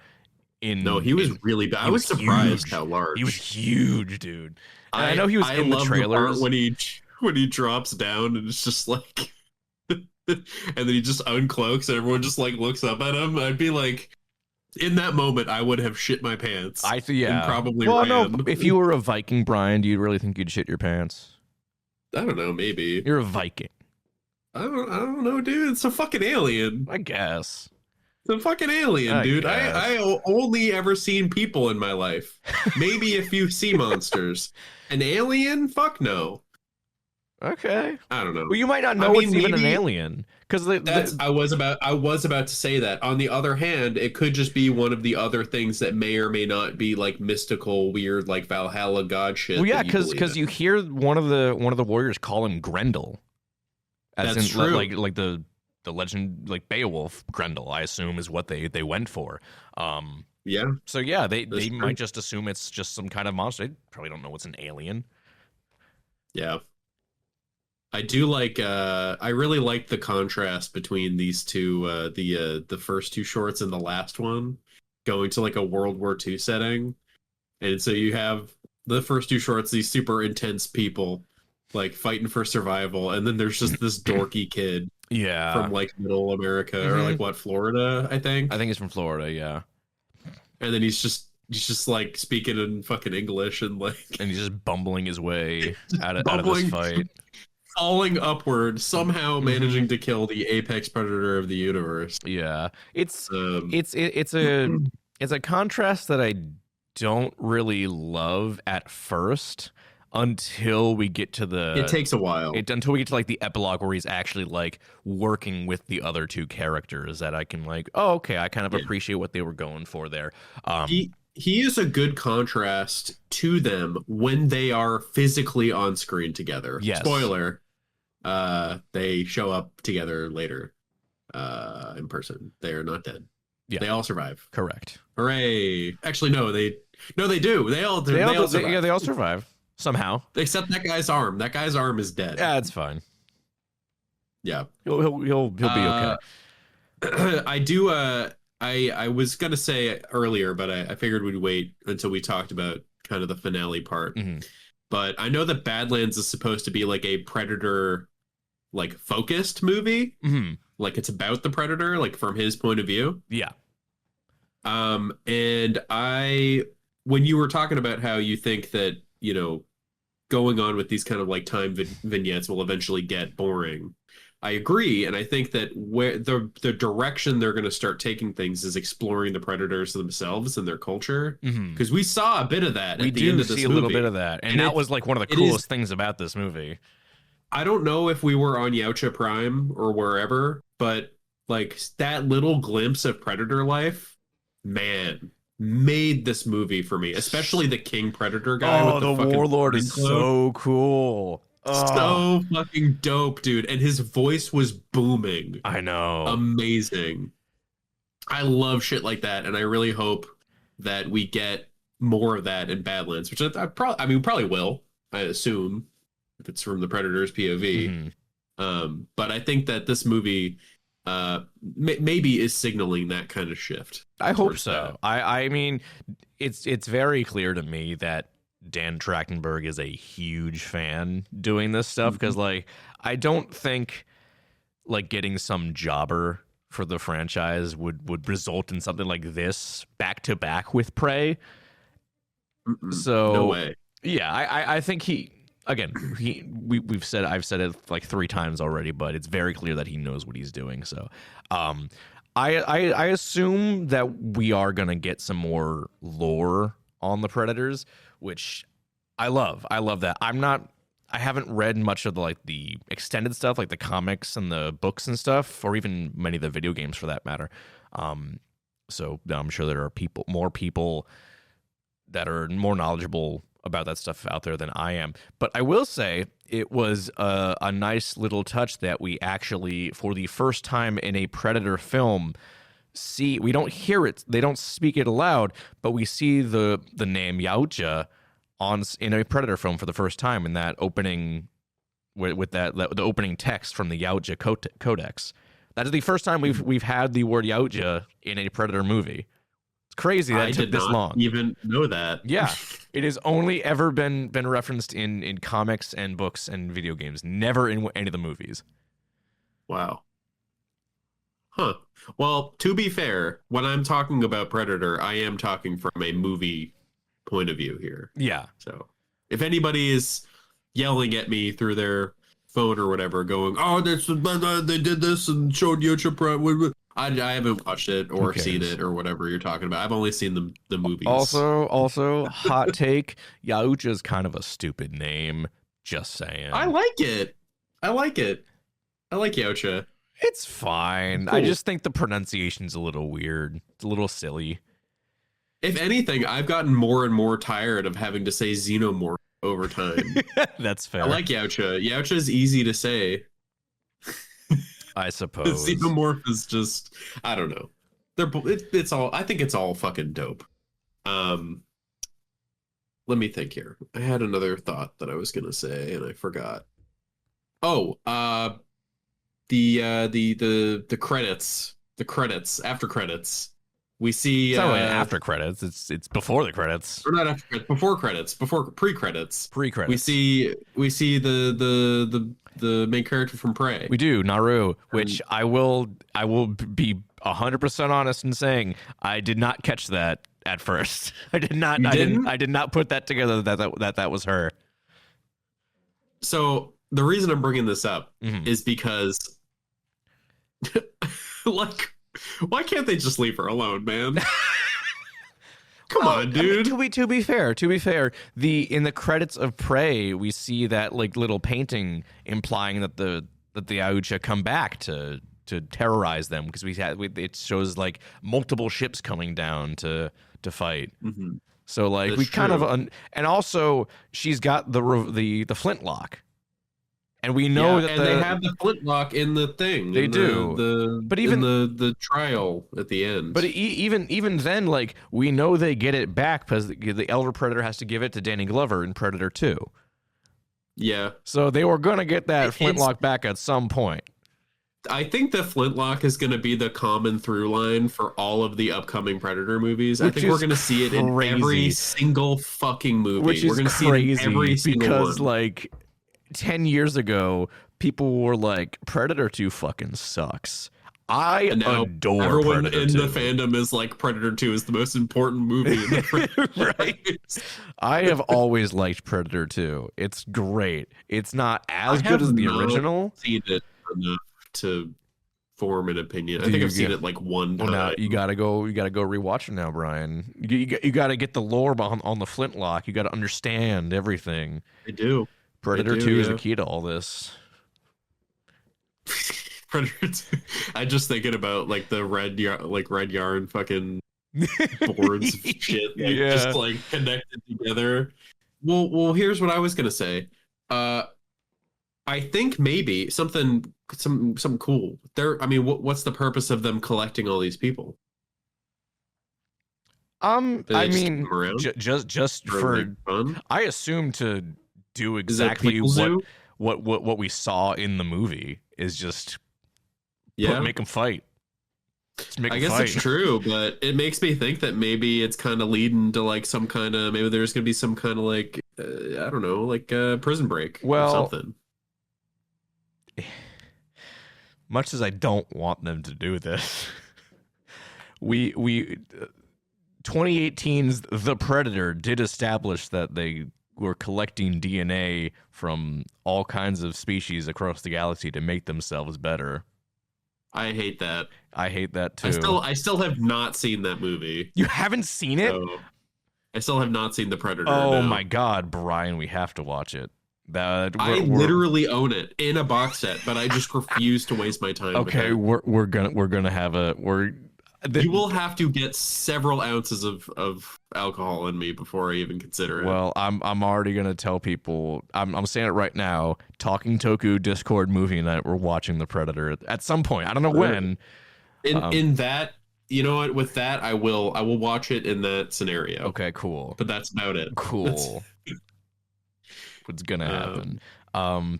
No, he was really big. I was surprised how large. He was huge, dude. And I know he was in the trailers. When he drops down and it's just like and then he just uncloaks and everyone just like looks up at him. I'd be like, in that moment, I would have shit my pants. And probably ran. No, if you were a Viking, Brian, do you really think you'd shit your pants? I don't know, maybe. You're a Viking. I don't know, dude. It's a fucking alien. I guess. It's a fucking alien, dude. I only ever seen people in my life. Maybe a few sea monsters. An alien? Fuck no. Okay. I don't know. Well, you might not know it's even an alien because I was about to say that. On the other hand, it could just be one of the other things that may or may not be like mystical, weird, like Valhalla god shit. Well, yeah, because you hear one of the warriors call him Grendel, as that's in true. like the legend, like Beowulf Grendel, I assume is what they went for. Yeah. So yeah, they might just assume it's just some kind of monster. They probably don't know it's an alien. Yeah. I do like I really like the contrast between these two, the first two shorts and the last one, going to like a World War II setting. And so you have the first two shorts, these super intense people like fighting for survival, and then there's just this dorky kid from like middle America or like what, Florida, I think. I think he's from Florida, yeah. And then he's just like speaking in fucking English and he's just bumbling his way out of this fight. Falling upward, somehow managing to kill the apex predator of the universe. Yeah, it's a contrast that I don't really love at first until we get to it takes a while until we get to like the epilogue where he's actually like working with the other two characters that I can like, oh, okay, I kind of appreciate what they were going for there. He is a good contrast to them when they are physically on screen together. Yes. Spoiler. They show up together later in person. They are not dead. Yeah. They all survive. Correct. Hooray. Actually, no, they do. They all survive. Yeah, they all survive somehow. Except that guy's arm. That guy's arm is dead. Yeah, it's fine. Yeah. He'll be okay. I do I was gonna say earlier, but I figured we'd wait until we talked about kind of the finale part. Mm-hmm. But I know that Badlands is supposed to be like a Predator like focused movie. Mm-hmm. Like it's about the Predator, like from his point of view. Yeah. And when you were talking about how you think that, you know, going on with these kind of like time vignettes will eventually get boring, I agree, and I think that where the direction they're going to start taking things is exploring the Predators themselves and their culture, because we saw a bit of that. We at the end do of this see a movie. little bit of that, and that was like one of the coolest things about this movie. I don't know if we were on Yautja Prime or wherever, but like that little glimpse of Predator life, man, made this movie for me. Especially the King Predator guy. Oh, with the Warlord is so cool. So fucking dope, dude. And his voice was booming. I know. Amazing. I love shit like that, and I really hope that we get more of that in Badlands, which we probably will, I assume, if it's from the Predator's POV. Mm-hmm. But I think that this movie maybe is signaling that kind of shift. I hope so. I mean, it's very clear to me that Dan Trachtenberg is a huge fan doing this stuff, because like I don't think like getting some jobber for the franchise would result in something like this back to back with Prey. So no way. Yeah, I think I've said it like 3 times already, but it's very clear that he knows what he's doing. So I assume that we are gonna get some more lore on the Predators, which I love. I love that. I haven't read much of the extended stuff, like the comics and the books and stuff, or even many of the video games for that matter. So I'm sure there are more people that are more knowledgeable about that stuff out there than I am. But I will say it was a nice little touch that we actually, for the first time in a Predator film, we don't hear it, they don't speak it aloud, but we see the name Yautja in a Predator film for the first time in that opening with the opening text from the Yautja Codex. That is the first time we've had the word Yautja in a Predator movie. It's crazy that it took this long. I did not even know that. Yeah, it has only ever been referenced in comics and books and video games, never in any of the movies. Wow. Huh. Well, to be fair, when I'm talking about Predator, I am talking from a movie point of view here. Yeah. So if anybody is yelling at me through their phone or whatever, going, "Oh, they did this and showed Yautja Prime," I haven't watched it or seen it or whatever you're talking about. I've only seen the movies. Also, hot take: Yautja is kind of a stupid name. Just saying. I like it. I like Yaocha. It's fine. Cool. I just think the pronunciation's a little weird. It's a little silly. If anything, I've gotten more and more tired of having to say xenomorph over time. That's fair. I like Yaocha. Yaocha is easy to say. I suppose. Xenomorph is just, I don't know. It's all. I think it's all fucking dope. Let me think here. I had another thought that I was gonna say and I forgot. Oh, the credits, after credits. We see it's not really after credits. It's before the credits. Or not after credits, before credits, before pre-credits. Pre-credits. We see the main character from Prey. We do, Naru, which I will be 100% honest in saying I did not catch that at first. I did not put that together that was her. So the reason I'm bringing this up is because like, why can't they just leave her alone, man? Come on, dude. I mean, to be fair, in the credits of Prey, we see that like little painting implying that the Aucha come back to terrorize them, because it shows like multiple ships coming down to fight. Mm-hmm. So like that's we kind true. Of and also she's got the flintlock. And we know that they have the flintlock in the thing. They do. But even the trial at the end. But even then, like, we know they get it back because the Elder Predator has to give it to Danny Glover in Predator 2. Yeah. So they were going to get that flintlock back at some point. I think the flintlock is going to be the common through line for all of the upcoming Predator movies. I think we're going to see it in every single fucking movie. Which is we're going to see it in every single because, one. Like, 10 years ago, people were like, Predator 2 fucking sucks. I adore everyone Predator in 2. the fandom is like, Predator 2 is the most important movie in the franchise. Right. I have always liked Predator 2. It's great. It's not as good as the original. I've seen it enough to form an opinion. I think I've seen it like one time. Well, now you gotta go rewatch it now, Brian. You gotta get the lore on the flintlock. You gotta understand everything. I do. Predator 2 is the key to all this. Predator 2. I'm just thinking about like the red yarn fucking boards of shit, like, just like connected together. Well, here's what I was gonna say. I think maybe something cool. I mean, what's the purpose of them collecting all these people? I mean, just for fun. I assume to do exactly what we saw in the movie is just make them fight. I guess it's true, but it makes me think that maybe it's kind of leading to like some kind of, maybe there's gonna be some kind of like I don't know, like Prison Break or something. Much as I don't want them to do this, we 2018's The Predator did establish that they were collecting DNA from all kinds of species across the galaxy to make themselves better. I hate that. I hate that too. I still have not seen that movie. You haven't seen it? So I still have not seen The Predator. Oh my God, Brian, we have to watch it. I literally own it in a box set, but I just refuse to waste my time. Okay, we're gonna have you will have to get several ounces of alcohol in me before I even consider it. Well, I'm already gonna tell people. I'm saying it right now. Talking Toku Discord movie night. We're watching The Predator at some point. I don't know when. In that, you know what? With that, I will watch it in that scenario. Okay, cool. But that's about it. Cool. What's gonna happen?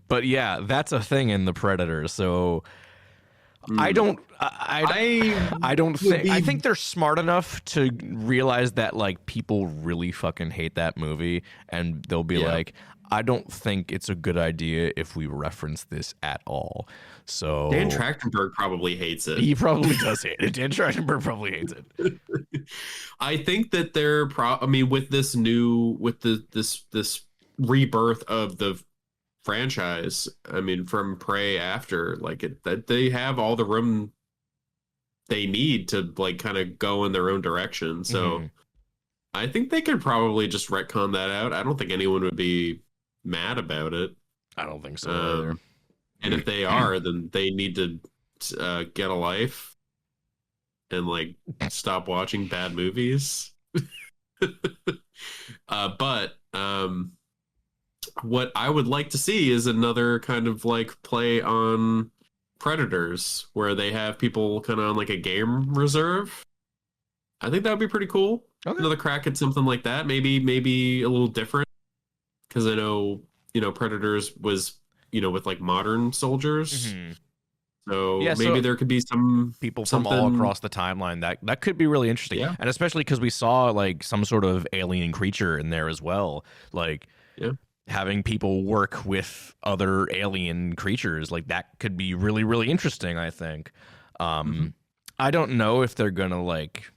But yeah, that's a thing in The Predator. So I don't think I think they're smart enough to realize that like people really fucking hate that movie, and they'll be like, I don't think it's a good idea if we reference this at all. So Dan Trachtenberg probably hates it. He probably does hate it. Dan Trachtenberg probably hates it. I think that they're with this this rebirth of the franchise, I mean, from Prey after, like that they have all the room they need to like kind of go in their own direction. So I think they could probably just retcon that out. I don't think anyone would be mad about it. I don't think so either. And if they are, then they need to get a life and like stop watching bad movies. But what I would like to see is another kind of like play on Predators, where they have people kind of on like a game reserve. I think that would be pretty cool. Okay. Another crack at something like that. Maybe a little different, because I know, Predators was, with like modern soldiers. Mm-hmm. So yeah, maybe there could be some people from all across the timeline that could be really interesting. Yeah. And especially because we saw like some sort of alien creature in there as well. Like having people work with other alien creatures, like that could be really, really interesting, I think. I don't know if they're gonna like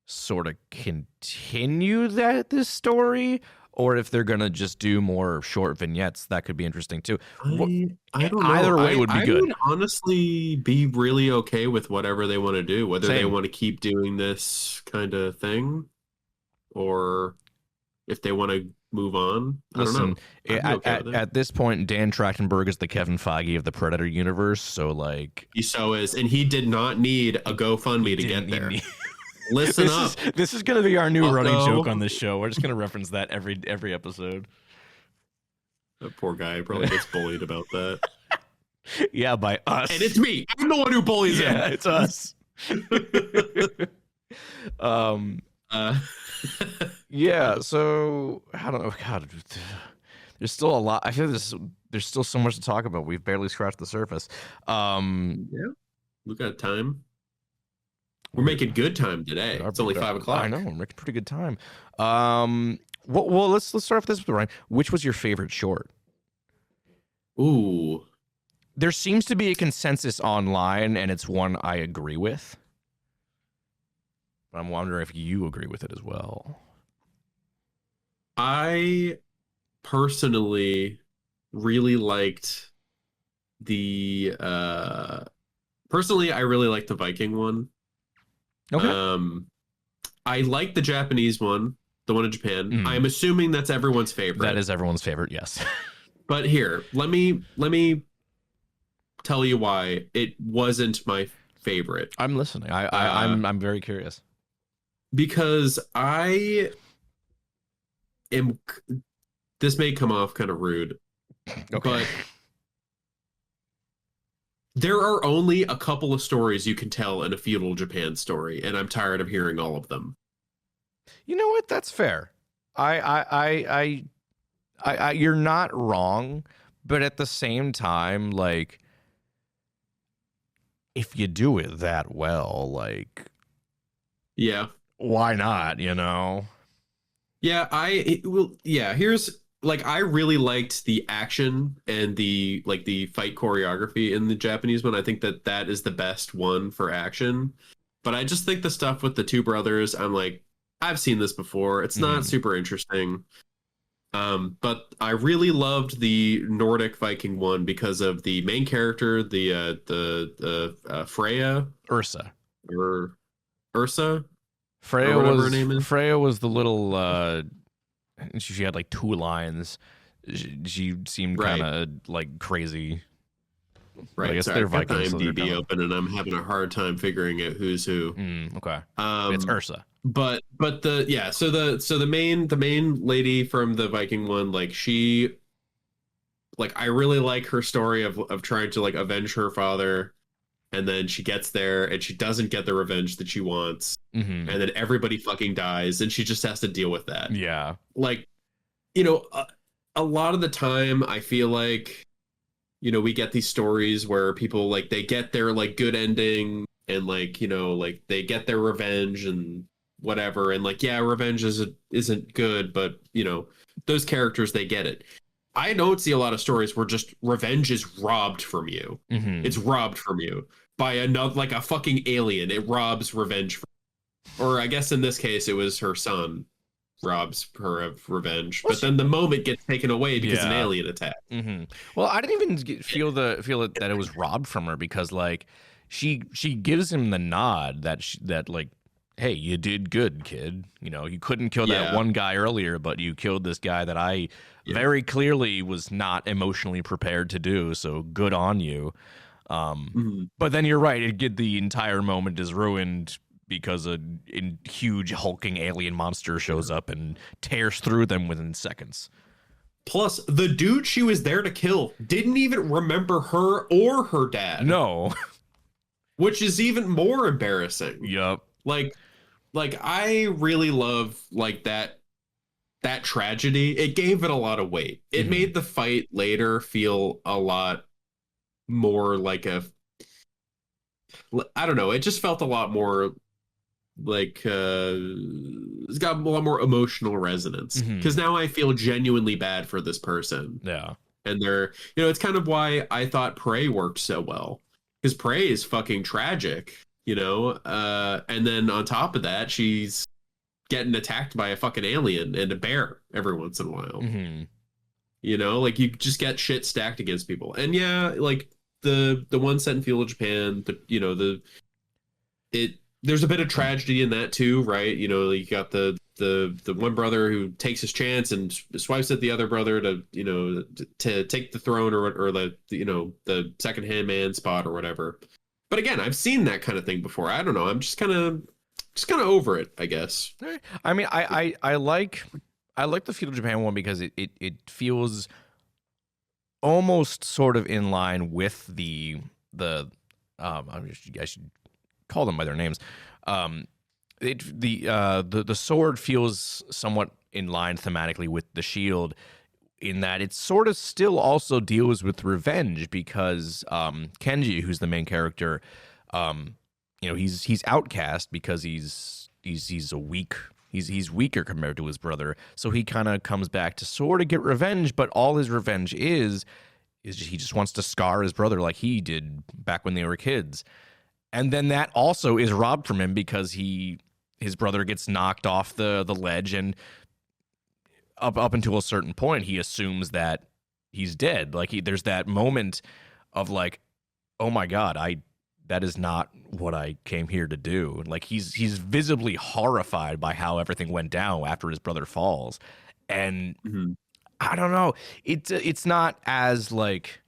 sort of continue this story, or if they're gonna just do more short vignettes. That could be interesting too. I don't know. Either way would be good. I would honestly be really okay with whatever they want to do, whether they want to keep doing this kind of thing, or if they want to move on. Listen, I don't know. At this point, Dan Trachtenberg is the Kevin Feige of the Predator universe, so like he so is, and he did not need a GoFundMe to get there. Listen up. This is going to be our new running joke on this show. We're just going to reference that every episode. That poor guy probably gets bullied about that. Yeah, by us. And it's me. I'm the one who bullies him. Yeah, it's us. Yeah, so I don't know. God, there's still a lot. I feel there's still so much to talk about. We've barely scratched the surface. Yeah, we got time. We're making good time today. It's only 5 o'clock. I know, we're making pretty good time. Well, let's start off this with Ryan. Which was your favorite short? Ooh, there seems to be a consensus online, and it's one I agree with. But I'm wondering if you agree with it as well. I personally really liked the. Personally, I really liked the Viking one. Okay. I like the Japanese one, the one in Japan. I'm assuming that's everyone's favorite. That is everyone's favorite, yes. But here, let me tell you why it wasn't my favorite. I'm listening. I'm very curious. Because I am. This may come off kind of rude, okay. But there are only a couple of stories you can tell in a feudal Japan story, and I'm tired of hearing all of them. You know what? That's fair. I you're not wrong, but at the same time, like, if you do it that well, like, yeah, why not? Yeah, here's. Like, I really liked the action and the fight choreography in the Japanese one. I think that is the best one for action. But I just think the stuff with the two brothers, I'm like, I've seen this before. It's not super interesting. But I really loved the Nordic Viking one because of the main character, the Freya. Ursa. Or Ursa? Freya or was her name is. Freya was the little she had like 2 lines. She seemed kind of like crazy. Right. I guess Sorry, they're I've got Vikings. the IMDb open, and I'm having a hard time figuring out who's who. Okay. It's Ursa. But the main lady from the Viking one, like, she, like, I really like her story of trying to like avenge her father, and then she gets there and she doesn't get the revenge that she wants, and then everybody fucking dies, and she just has to deal with that. Yeah. Like, a lot of the time I feel like, we get these stories where people, like, they get their like good ending, and like, like they get their revenge and whatever, and like, yeah, revenge isn't good, but those characters, they get it. I don't see a lot of stories where just revenge is robbed from you. It's robbed from you by another, like a fucking alien. It robs revenge or I guess in this case it was her son robs her of revenge, but then the moment gets taken away because an alien attacked. Well, I didn't even feel that it was robbed from her, because like she gives him the nod that like hey, you did good, kid. You know, you couldn't kill that Yeah. one guy earlier, but you killed this guy that I Yeah. very clearly was not emotionally prepared to do. So good on you. But then you're right. The entire moment is ruined because a huge hulking alien monster shows up and tears through them within seconds. Plus, the dude she was there to kill didn't even remember her or her dad. No. Which is even more embarrassing. Yup. Like I really love like that tragedy. It gave it a lot of weight. It made the fight later feel a lot more like I don't know, it just felt a lot more like it's got a lot more emotional resonance because now I feel genuinely bad for this person. Yeah. And they're, it's kind of why I thought Prey worked so well, because Prey is fucking tragic, and then on top of that, she's getting attacked by a fucking alien and a bear every once in a while. Like you just get shit stacked against people. And yeah, like the one set in feudal Japan, there's a bit of tragedy in that too, right? You got the one brother who takes his chance and swipes at the other brother to take the throne or the second-hand man spot or whatever. But again, I've seen that kind of thing before. I don't know. I'm just kind of over it, I guess. I mean, I like the feudal Japan one because it feels almost sort of in line with the I should call them by their names. The sword feels somewhat in line thematically with the shield, in that it sort of still also deals with revenge because Kenji, who's the main character, he's outcast because he's weaker compared to his brother, so he kind of comes back to sort of get revenge, but all his revenge is he just wants to scar his brother like he did back when they were kids. And then that also is robbed from him because his brother gets knocked off the ledge, and up until a certain point, he assumes that he's dead. Like there's that moment of like, oh my God, that is not what I came here to do. Like he's visibly horrified by how everything went down after his brother falls. And I don't know, it's not as like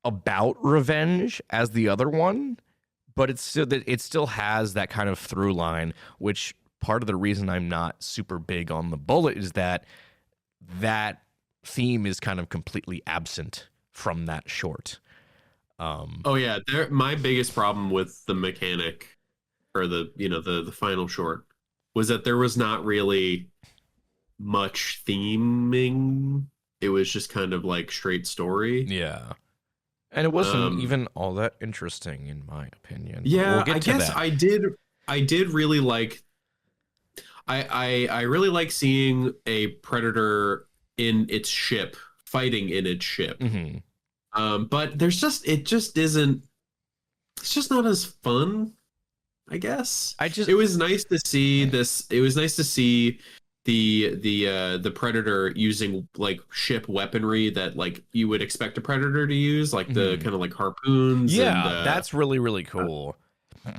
about revenge as the other one, but it still has that kind of through line, which part of the reason I'm not super big on the bullet is that theme is kind of completely absent from that short. Oh yeah, my biggest problem with the mechanic or the final short was that there was not really much theming. It was just kind of like straight story. Yeah. And it wasn't even all that interesting, in my opinion. Yeah, I guess that. I did really like. I really like seeing a predator in its ship, fighting in its ship. But it just isn't. It's just not as fun, I guess. It was nice to see this. It was nice to see the predator using like ship weaponry that like you would expect a predator to use, like the kind of like harpoons. Yeah, that's really, really cool.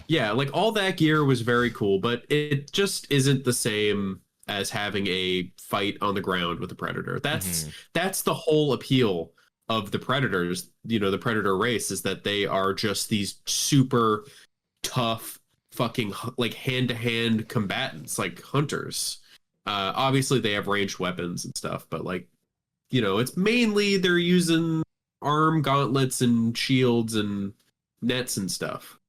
Yeah, like all that gear was very cool, but it just isn't the same as having a fight on the ground with a predator. That's the whole appeal of the predators, the predator race, is that they are just these super tough fucking like hand-to-hand combatants, like hunters. Obviously they have ranged weapons and stuff, but like, it's mainly they're using arm gauntlets and shields and nets and stuff.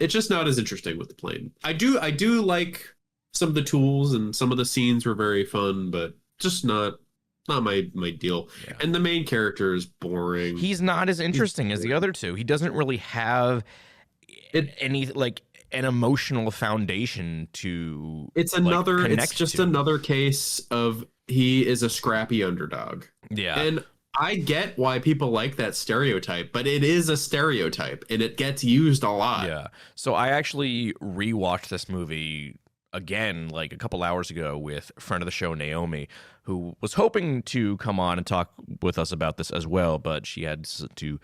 It's just not as interesting with the plane. I do like some of the tools, and some of the scenes were very fun, but just not my deal. Yeah. And the main character is boring. He's not as interesting as the other two. He doesn't really have any like an emotional foundation to. It's just another case of he is a scrappy underdog. Yeah. And I get why people like that stereotype, but it is a stereotype and it gets used a lot. Yeah. So I actually rewatched this movie again like a couple hours ago with a friend of the show, Naomi, who was hoping to come on and talk with us about this as well, but she had to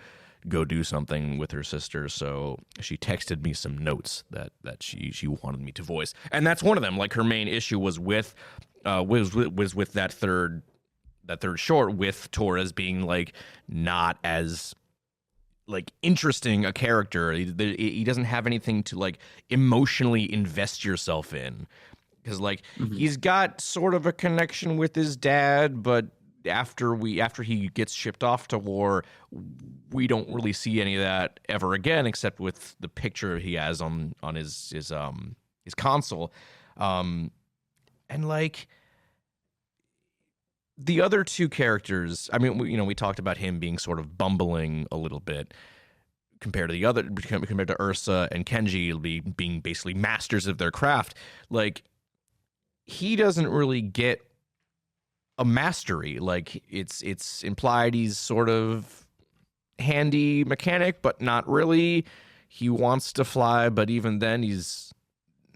go do something with her sister. So she texted me some notes that she wanted me to voice, and that's one of them. Like, her main issue was with that third short, with Torres being like not as like interesting a character. He doesn't have anything to like emotionally invest yourself in, because like he's got sort of a connection with his dad, but after he gets shipped off to war, we don't really see any of that ever again, except with the picture he has on his console. And like, the other two characters, I mean, we talked about him being sort of bumbling a little bit compared to Ursa and Kenji being basically masters of their craft. Like, he doesn't really get a mastery. Like, it's implied he's sort of handy mechanic, but not really. He wants to fly, but even then he's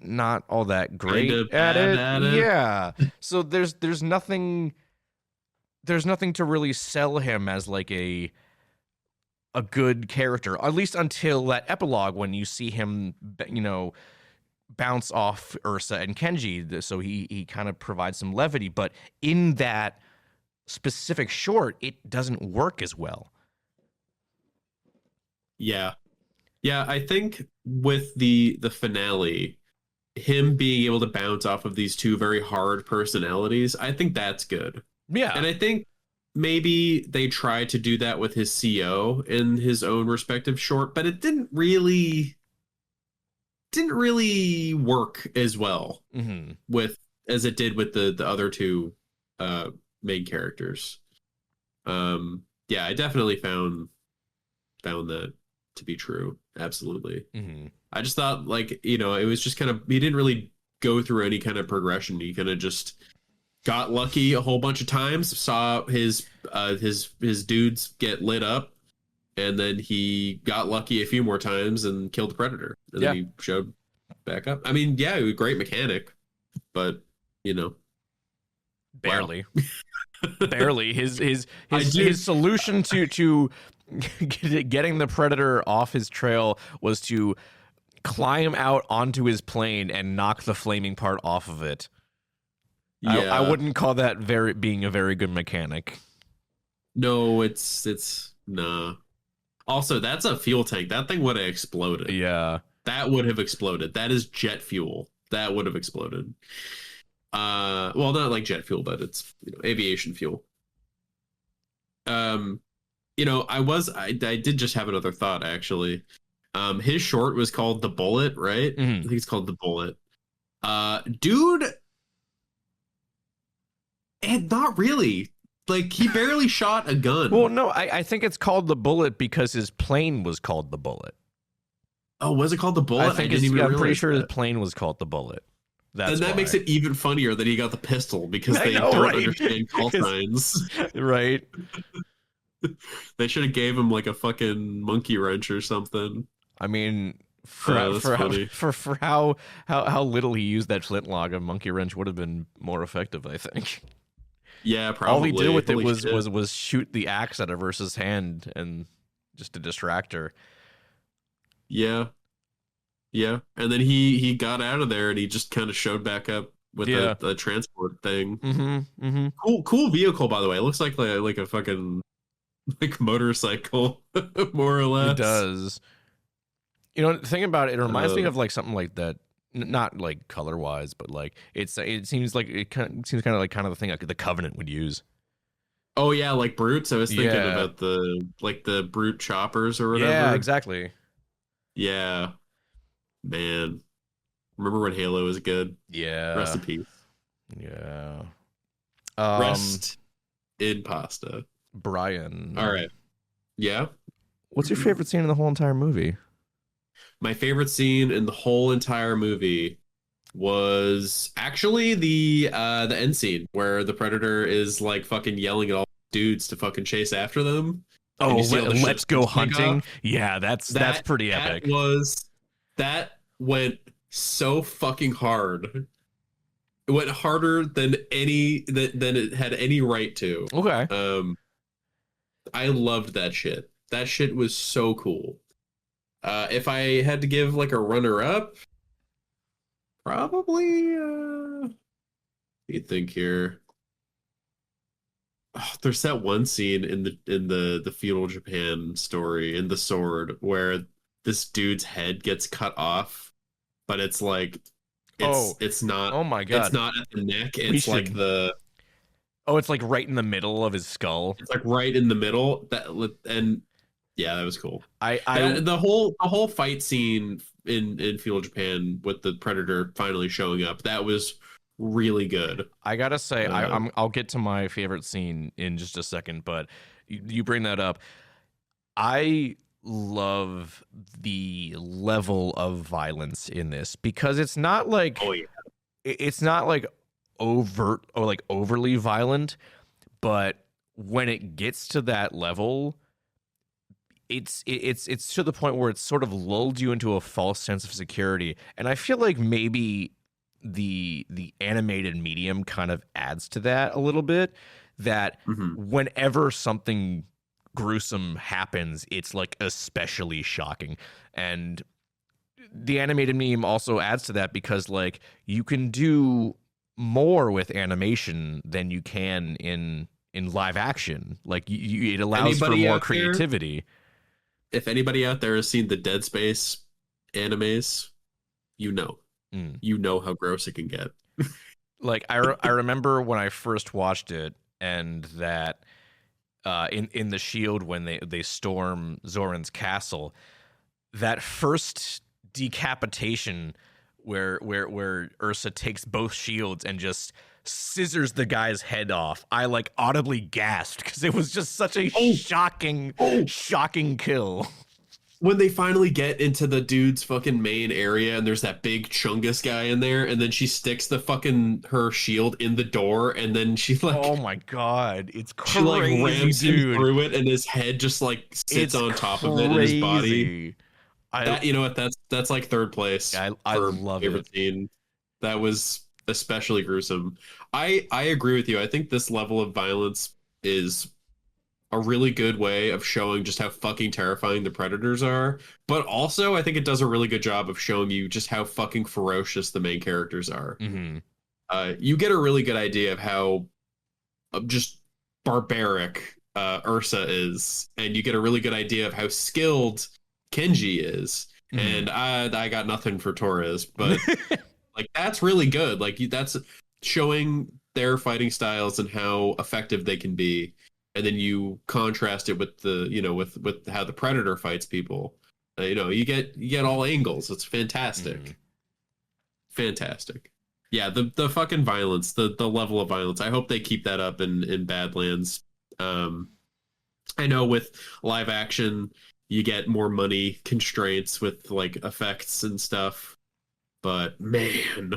not all that great at it. Yeah. So there's nothing to really sell him as like a good character, at least until that epilogue when you see him, bounce off Ursa and Kenji. So he kind of provides some levity, but in that specific short, it doesn't work as well. Yeah. I think with the finale, him being able to bounce off of these two very hard personalities, I think that's good. Yeah. And I think maybe they tried to do that with his CO in his own respective short, but it didn't really work as well as it did with the other two main characters. I definitely found that to be true. Absolutely. I just thought, like, it was just kind of, he didn't really go through any kind of progression. He kind of just got lucky a whole bunch of times, saw his dudes get lit up, and then he got lucky a few more times and killed the Predator. And then he showed back up. I mean, yeah, he was a great mechanic, but barely. Wow. Barely. His solution to getting the Predator off his trail was to climb out onto his plane and knock the flaming part off of it. Yeah. I wouldn't call that being a very good mechanic. No, it's nah. Also, that's a fuel tank. That thing would have exploded. Yeah. That would have exploded. That is jet fuel. That would have exploded. Well, not like jet fuel, but it's aviation fuel. I did just have another thought, actually. His short was called The Bullet, right? I think it's called The Bullet. Dude, and not really. Like, he barely shot a gun. Well, no, I think it's called The Bullet because his plane was called The Bullet. Oh, was it called The Bullet? I'm pretty sure his plane was called The Bullet. And that makes it even funnier that he got the pistol, because they don't understand call signs. Right. They should have gave him like a fucking monkey wrench or something. I mean, for how little he used that flintlock, a monkey wrench would have been more effective, I think. Yeah, probably. All he did with it was shoot the axe out of Ursa's hand, and just to distract her. Yeah. And then he got out of there, and he just kind of showed back up with the transport thing. Cool vehicle, by the way. It looks like a fucking like motorcycle, more or less. It does. The thing about it reminds me of like something like that. Not like color wise, but like it seems like kind of the thing like the Covenant would use. Oh yeah, like Brutes. I was thinking about the Brute choppers or whatever. Yeah, exactly. Yeah, man. Remember when Halo was good? Yeah. Rest in peace. Yeah. Rest in pasta. Brian. All right. Yeah. What's your favorite scene in the whole entire movie? My favorite scene in the whole entire movie was actually the end scene where the Predator is like fucking yelling at all dudes to fucking chase after them. Oh, let's go hunting. Yeah, that's pretty epic. That went so fucking hard. It went harder than it had any right to. Okay. I loved that shit. That shit was so cool. If I had to give like a runner up, probably you think here. Oh, there's that one scene in the feudal Japan story in the Sword where this dude's head gets cut off, but it's like it's not, oh my God, it's not at the neck, it's like the it's like right in the middle of his skull. It's like right in the middle. And yeah, that was cool. The whole fight scene in feudal Japan with the Predator finally showing up, that was really good. I gotta say, I'll get to my favorite scene in just a second, but you bring that up. I love the level of violence in this because it's not like it's not like overt or like overly violent, but when it gets to that level, it's to the point where it's sort of lulled you into a false sense of security. And I feel like maybe the animated medium kind of adds to that a little bit, that whenever something gruesome happens, it's like especially shocking. And the animated medium also adds to that because like you can do more with animation than you can in live action. Like it allows for more creativity. If anybody out there has seen the Dead Space animes, you know how gross it can get. Like I remember when I first watched it, and that in the Shield when they storm Zoran's castle, that first decapitation where Ursa takes both shields and just scissors the guy's head off, I like audibly gasped because it was just such a shocking kill. When they finally get into the dude's fucking main area and there's that big Chungus guy in there, and then she sticks her shield in the door, and then she like, oh my God, it's crazy. She like rams him through it, and his head just like sits on top of it in his body. You know what? That's like third place. I love it. Scene. That was especially gruesome. I agree with you. I think this level of violence is a really good way of showing just how fucking terrifying the predators are, but also I think it does a really good job of showing you just how fucking ferocious the main characters are. You get a really good idea of how just barbaric Ursa is, and you get a really good idea of how skilled Kenji is. And I got nothing for Torres, but like that's really good. Like that's showing their fighting styles and how effective they can be. And then you contrast it with with how the Predator fights people. You get all angles. It's fantastic. Fantastic. Yeah, the fucking violence, the level of violence. I hope they keep that up in Badlands. I know with live action you get more money constraints with like effects and stuff, but man,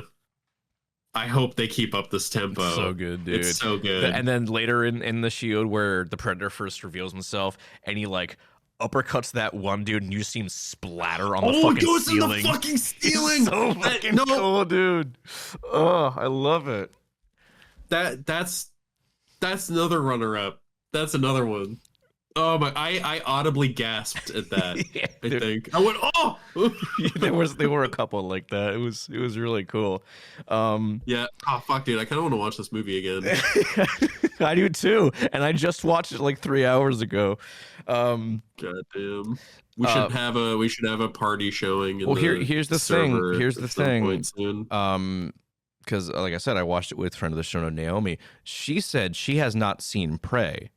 I hope they keep up this tempo. It's so good, dude. It's so good. And then later in the Shield, where the Predator first reveals himself, and he like uppercuts that one dude, and you see him splatter on the fucking ceiling. In the fucking ceiling. So fucking cool, dude. Oh, I love it. That's another runner up. That's another one. Oh my! I audibly gasped at that. Yeah, I think I went, oh. there were a couple like that. It was really cool. Yeah. Oh fuck, dude! I kind of want to watch this movie again. I do too, and I just watched it like 3 hours ago. God damn. We should have a party showing. Here's the thing. Here's the thing. Because like I said, I watched it with friend of the show, Naomi. She said she has not seen Prey.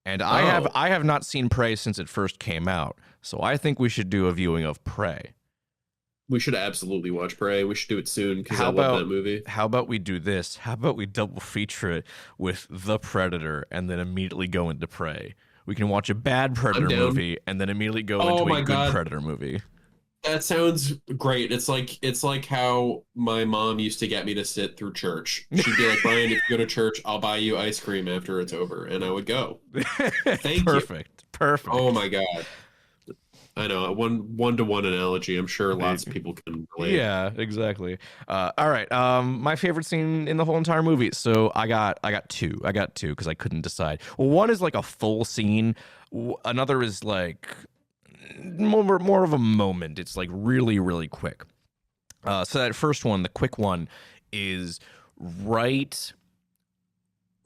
And I have not seen Prey since it first came out, so I think we should do a viewing of Prey. We should absolutely watch Prey. We should do it soon because I love that movie. How about we do this? How about we double feature it with The Predator and then immediately go into Prey? We can watch a bad Predator movie and then immediately go into a good Predator movie. That sounds great. It's like how my mom used to get me to sit through church. She'd be like, Brian, if you go to church, I'll buy you ice cream after it's over. And I would go. Thank you. Perfect. Oh my God. I know, one to one analogy. I'm sure lots of people can relate. Yeah, exactly. All right. My favorite scene in the whole entire movie. So I got two. I got two because I couldn't decide. Well, one is like a full scene. Another is like more of a moment. It's like really, really quick. So that first one, the quick one, is right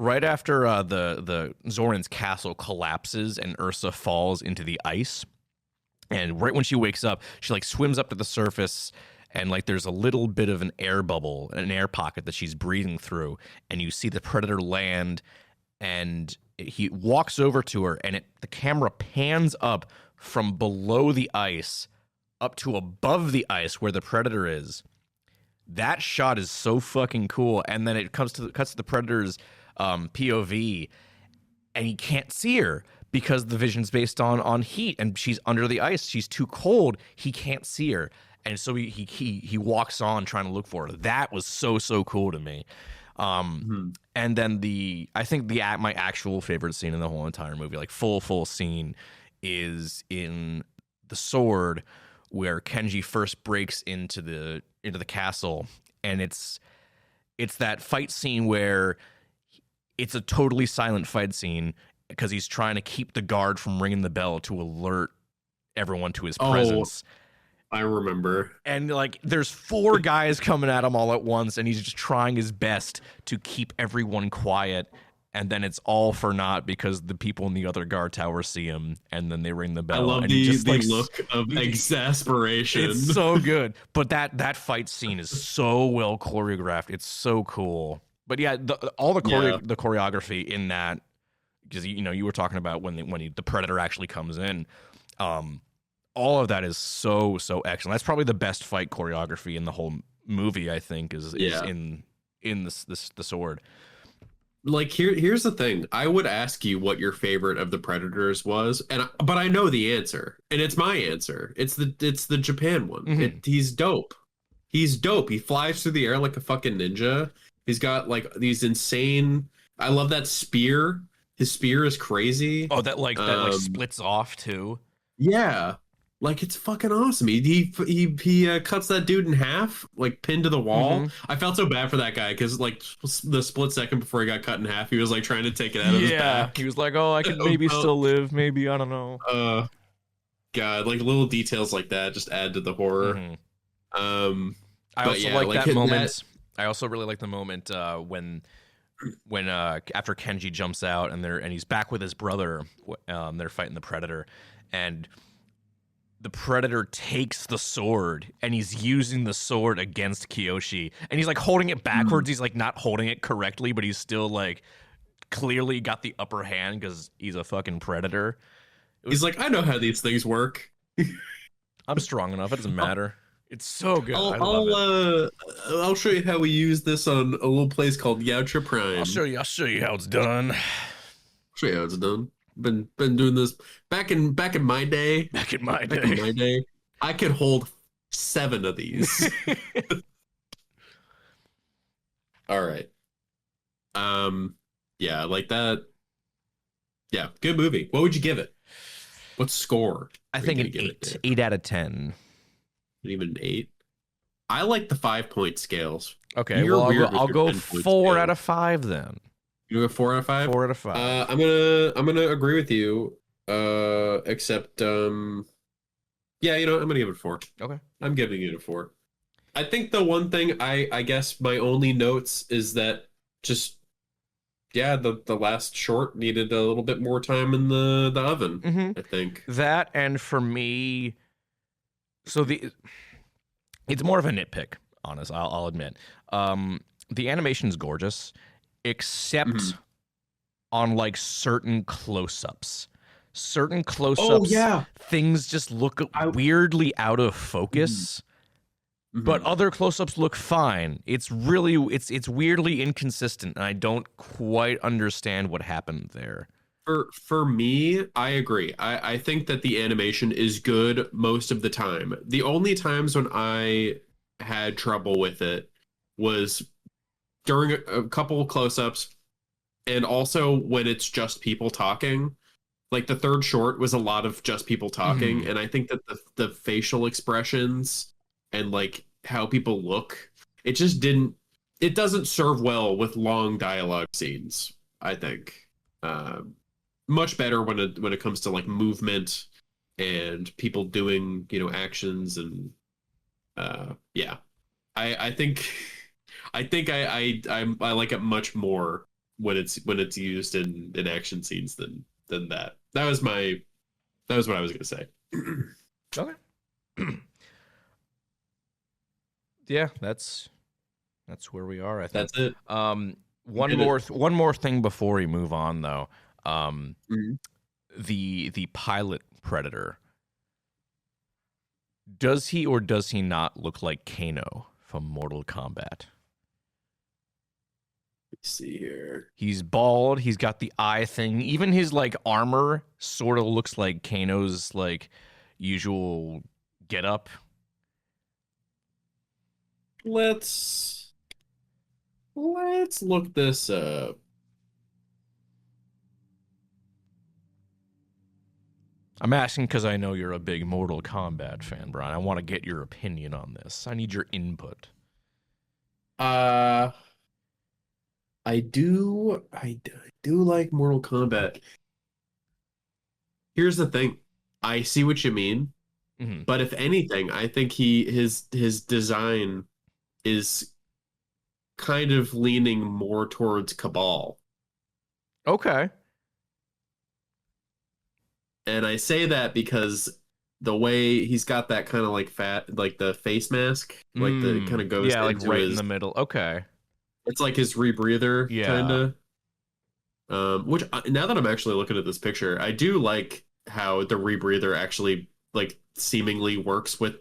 after the Zoran's castle collapses and Ursa falls into the ice. And right when she wakes up, she like swims up to the surface, and like there's a little bit of an air bubble, an air pocket that she's breathing through, and you see the predator land, and he walks over to her, and the camera pans up from below the ice up to above the ice where the predator is. That shot is so fucking cool, and then it cuts to the predator's POV, and he can't see her because the vision's based on heat, and she's under the ice. She's too cold. He can't see her, and so he walks on trying to look for her. That was so cool to me. And then I think my actual favorite scene in the whole entire movie, like full scene, is in the sword where Kenji first breaks into the castle, and it's that fight scene where it's a totally silent fight scene because he's trying to keep the guard from ringing the bell to alert everyone to his presence. I remember. And like there's 4 guys coming at him all at once, and he's just trying his best to keep everyone quiet. And then it's all for naught because the people in the other guard tower see him, and then they ring the bell. I love and the look of exasperation. It's so good. But that fight scene is so well choreographed. It's so cool. But yeah, the choreography in that, because you were talking about when the predator actually comes in, all of that is so excellent. That's probably the best fight choreography in the whole movie. I think is in the sword. Like here's the thing. I would ask you what your favorite of the Predators was, but I know the answer, and it's my answer. It's the Japan one. Mm-hmm. He's dope. He's dope. He flies through the air like a fucking ninja. He's got like these insane. I love that spear. His spear is crazy. Oh, that splits off too. Yeah, like it's fucking awesome. He cuts that dude in half, like pinned to the wall. Mm-hmm. I felt so bad for that guy because like the split second before he got cut in half, he was like trying to take it out of his back. He was like, "Oh, I could maybe still live. Maybe I don't know." God, like little details like that just add to the horror. Mm-hmm. I also like that moment. I also really like the moment when after Kenji jumps out and he's back with his brother, they're fighting the predator, and the predator takes the sword and he's using the sword against Kiyoshi, and he's like holding it backwards. He's like not holding it correctly, but he's still like clearly got the upper hand because he's a fucking predator. He's like, I know how these things work. I'm strong enough. It doesn't matter. It's so good. I love it. I'll show you how we use this on a little place called Yautja Prime. I'll show you how it's done. Show you how it's done. Been doing this back in my day. Back in my day, I could hold 7 of these. All right. Yeah, like that. Yeah, good movie. What would you give it? What score? I think an 8 out of 10. Even an 8. I like the 5-point scales. Okay, I'll go 4 out of 5 then. You go 4 out of 5? 4 out of 5. I'm gonna agree with you. Except yeah, I'm gonna give it 4. Okay. I'm giving it a 4. I think the one thing I guess my only notes is that just the last short needed a little bit more time in the oven. Mm-hmm. I think that, and for me, so it's more of a nitpick, honest. I'll admit. The animation is gorgeous, except on like certain close-ups. Certain close-ups, things just look weirdly out of focus. But other close-ups look fine. It's weirdly inconsistent, and I don't quite understand what happened there. For me, I agree. I think that the animation is good most of the time. The only times when I had trouble with it was during a couple of close-ups, and also when it's just people talking. Like the third short was a lot of just people talking, and I think that the facial expressions and like how people look, it doesn't serve well with long dialogue scenes, I think. Much better when it comes to like movement and people doing, actions and yeah. I think I like it much more when it's used in action scenes than that. That was what I was gonna say. Okay. Yeah, that's where we are, I think. That's it. One more thing before we move on, though. Mhm. The pilot Predator. Does he or does he not look like Kano from Mortal Kombat? Let's see here. He's bald. He's got the eye thing. Even his like armor sort of looks like Kano's like usual getup. Let's look this up. I'm asking because I know you're a big Mortal Kombat fan, Brian. I want to get your opinion on this. I need your input. I do like Mortal Kombat. Here's the thing. I see what you mean. Mm-hmm. But if anything, I think his design is kind of leaning more towards Cabal. Okay. And I say that because the way he's got that kind of like fat, like the face mask, like the kind of goes like right in the middle. Okay. It's like his rebreather, Yeah. kind of. Which now that I'm actually looking at this picture, I do like how the rebreather actually like seemingly works with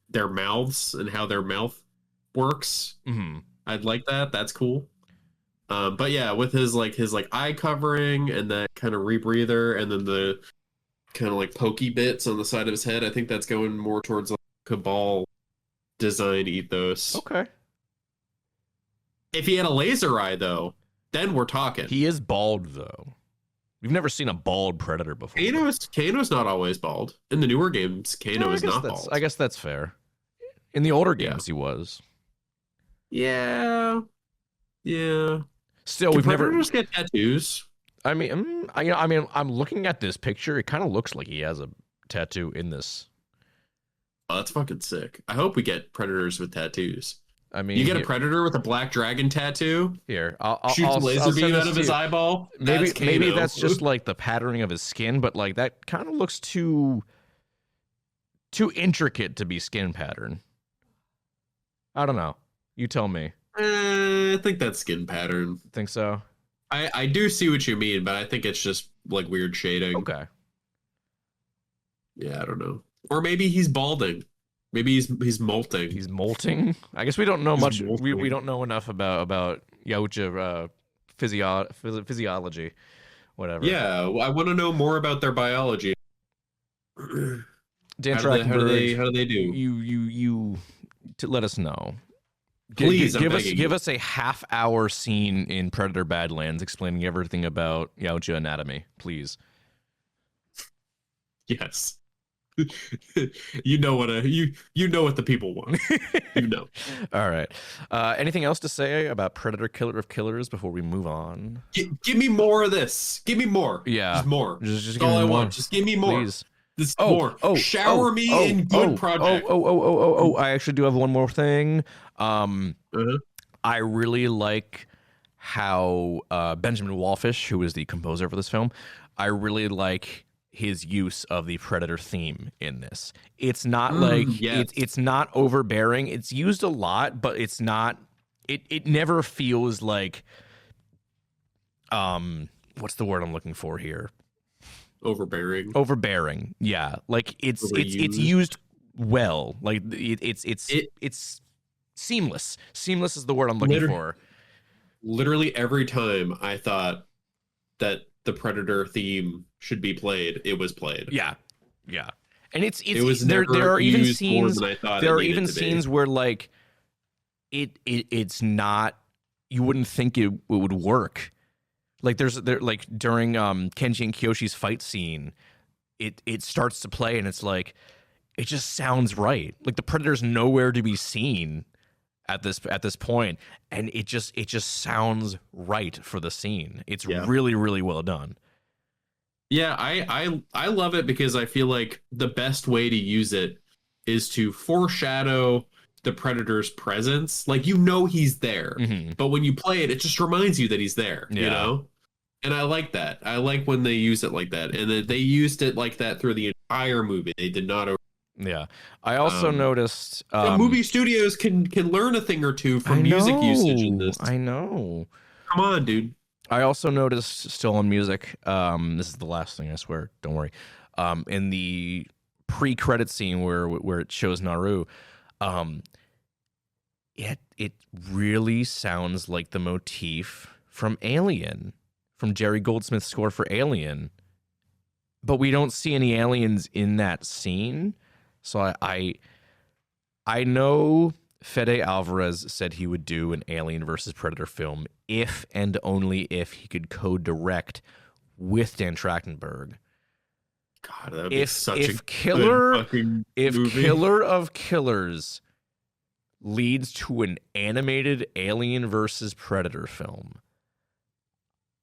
their mouths and how their mouth works. Mm-hmm. I'd like that. That's cool. But yeah, with his eye covering and that kind of rebreather, and then the kind of like pokey bits on the side of his head, I think that's going more towards like Cabal design ethos. Okay. If he had a laser eye, though, then we're talking. He is bald, though. We've never seen a bald Predator before. Kano's not always bald. In the newer games, Kano is not bald. I guess that's fair. In the older games, he was. Yeah. Still, Do we've never Predators get tattoos. I mean, I'm looking at this picture. It kind of looks like he has a tattoo in this. Oh, that's fucking sick. I hope we get Predators with tattoos. I mean, you get a Predator with a black dragon tattoo. Here, shoots a laser beam out of his eyeball. Maybe that's just like the patterning of his skin, but like that kind of looks too intricate to be skin pattern. I don't know. You tell me. I think that's skin pattern. Think so? I do see what you mean, but I think it's just like weird shading. Okay. Yeah, I don't know. Or maybe he's balding. Maybe he's molting. He's molting. I guess we don't know much. We don't know enough about Yautja physiology, whatever. Yeah, I want to know more about their biology. Dan Trachtenberg, how do they do? You to let us know. Please, give us a half-hour scene in Predator Badlands explaining everything about Yautja anatomy, please. Yes. You know what the people want. You know. All right. Anything else to say about Predator Killer of Killers before we move on? Give me more of this. Give me more. Yeah. Just more. Just all I want. Just give me more. Please. This more. Shower me in good project. I actually do have one more thing. I really like how Benjamin Wallfish, who is the composer for this film, I really like his use of the Predator theme in this. It's not it's not overbearing. It's used a lot, but it's not. It never feels like what's the word I'm looking for here? Overbearing. Yeah, like it's used well. Like it's seamless. Seamless is the word I'm looking for. Literally every time I thought that the Predator theme should be played, it was played. Yeah. And it was there are even scenes where like it's not, you wouldn't think it would work. Like like during Kenji and Kyoshi's fight scene, it starts to play and it's like it just sounds right. Like the Predator's nowhere to be seen at this point, and it just sounds right for the scene. It's really, really well done. Yeah, I love it because I feel like the best way to use it is to foreshadow the Predator's presence. Like, you know he's there, but when you play it, it just reminds you that he's there, you know? And I like that. I like when they use it like that. And they used it like that through the entire movie. They did not. Yeah. I also noticed... movie studios can learn a thing or two from music usage in this. I know. Come on, dude. I also noticed, still on music, this is the last thing, I swear, don't worry, in the pre-credit scene where it shows Naru, it really sounds like the motif from Alien, from Jerry Goldsmith's score for Alien, but we don't see any aliens in that scene. So I know Fede Alvarez said he would do an Alien versus Predator film if and only if he could co-direct with Dan Trachtenberg. God, that would be such a killer, good fucking if movie. Killer of Killers leads to an animated Alien versus Predator film,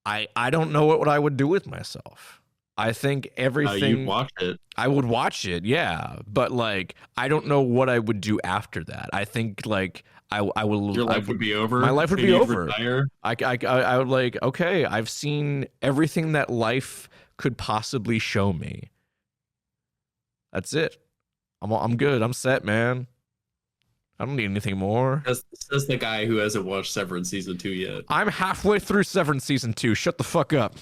I don't know what I would do with myself. I think everything. You'd watch it. I would watch it, yeah, but like I don't know what I would do after that. I think like I will. Your life would be over. My life would be over. Retire. I would like, okay, I've seen everything that life could possibly show me. That's it. I'm good. I'm set, man. I don't need anything more. Says the guy who hasn't watched Severance season 2 yet. I'm halfway through Severance season 2. Shut the fuck up.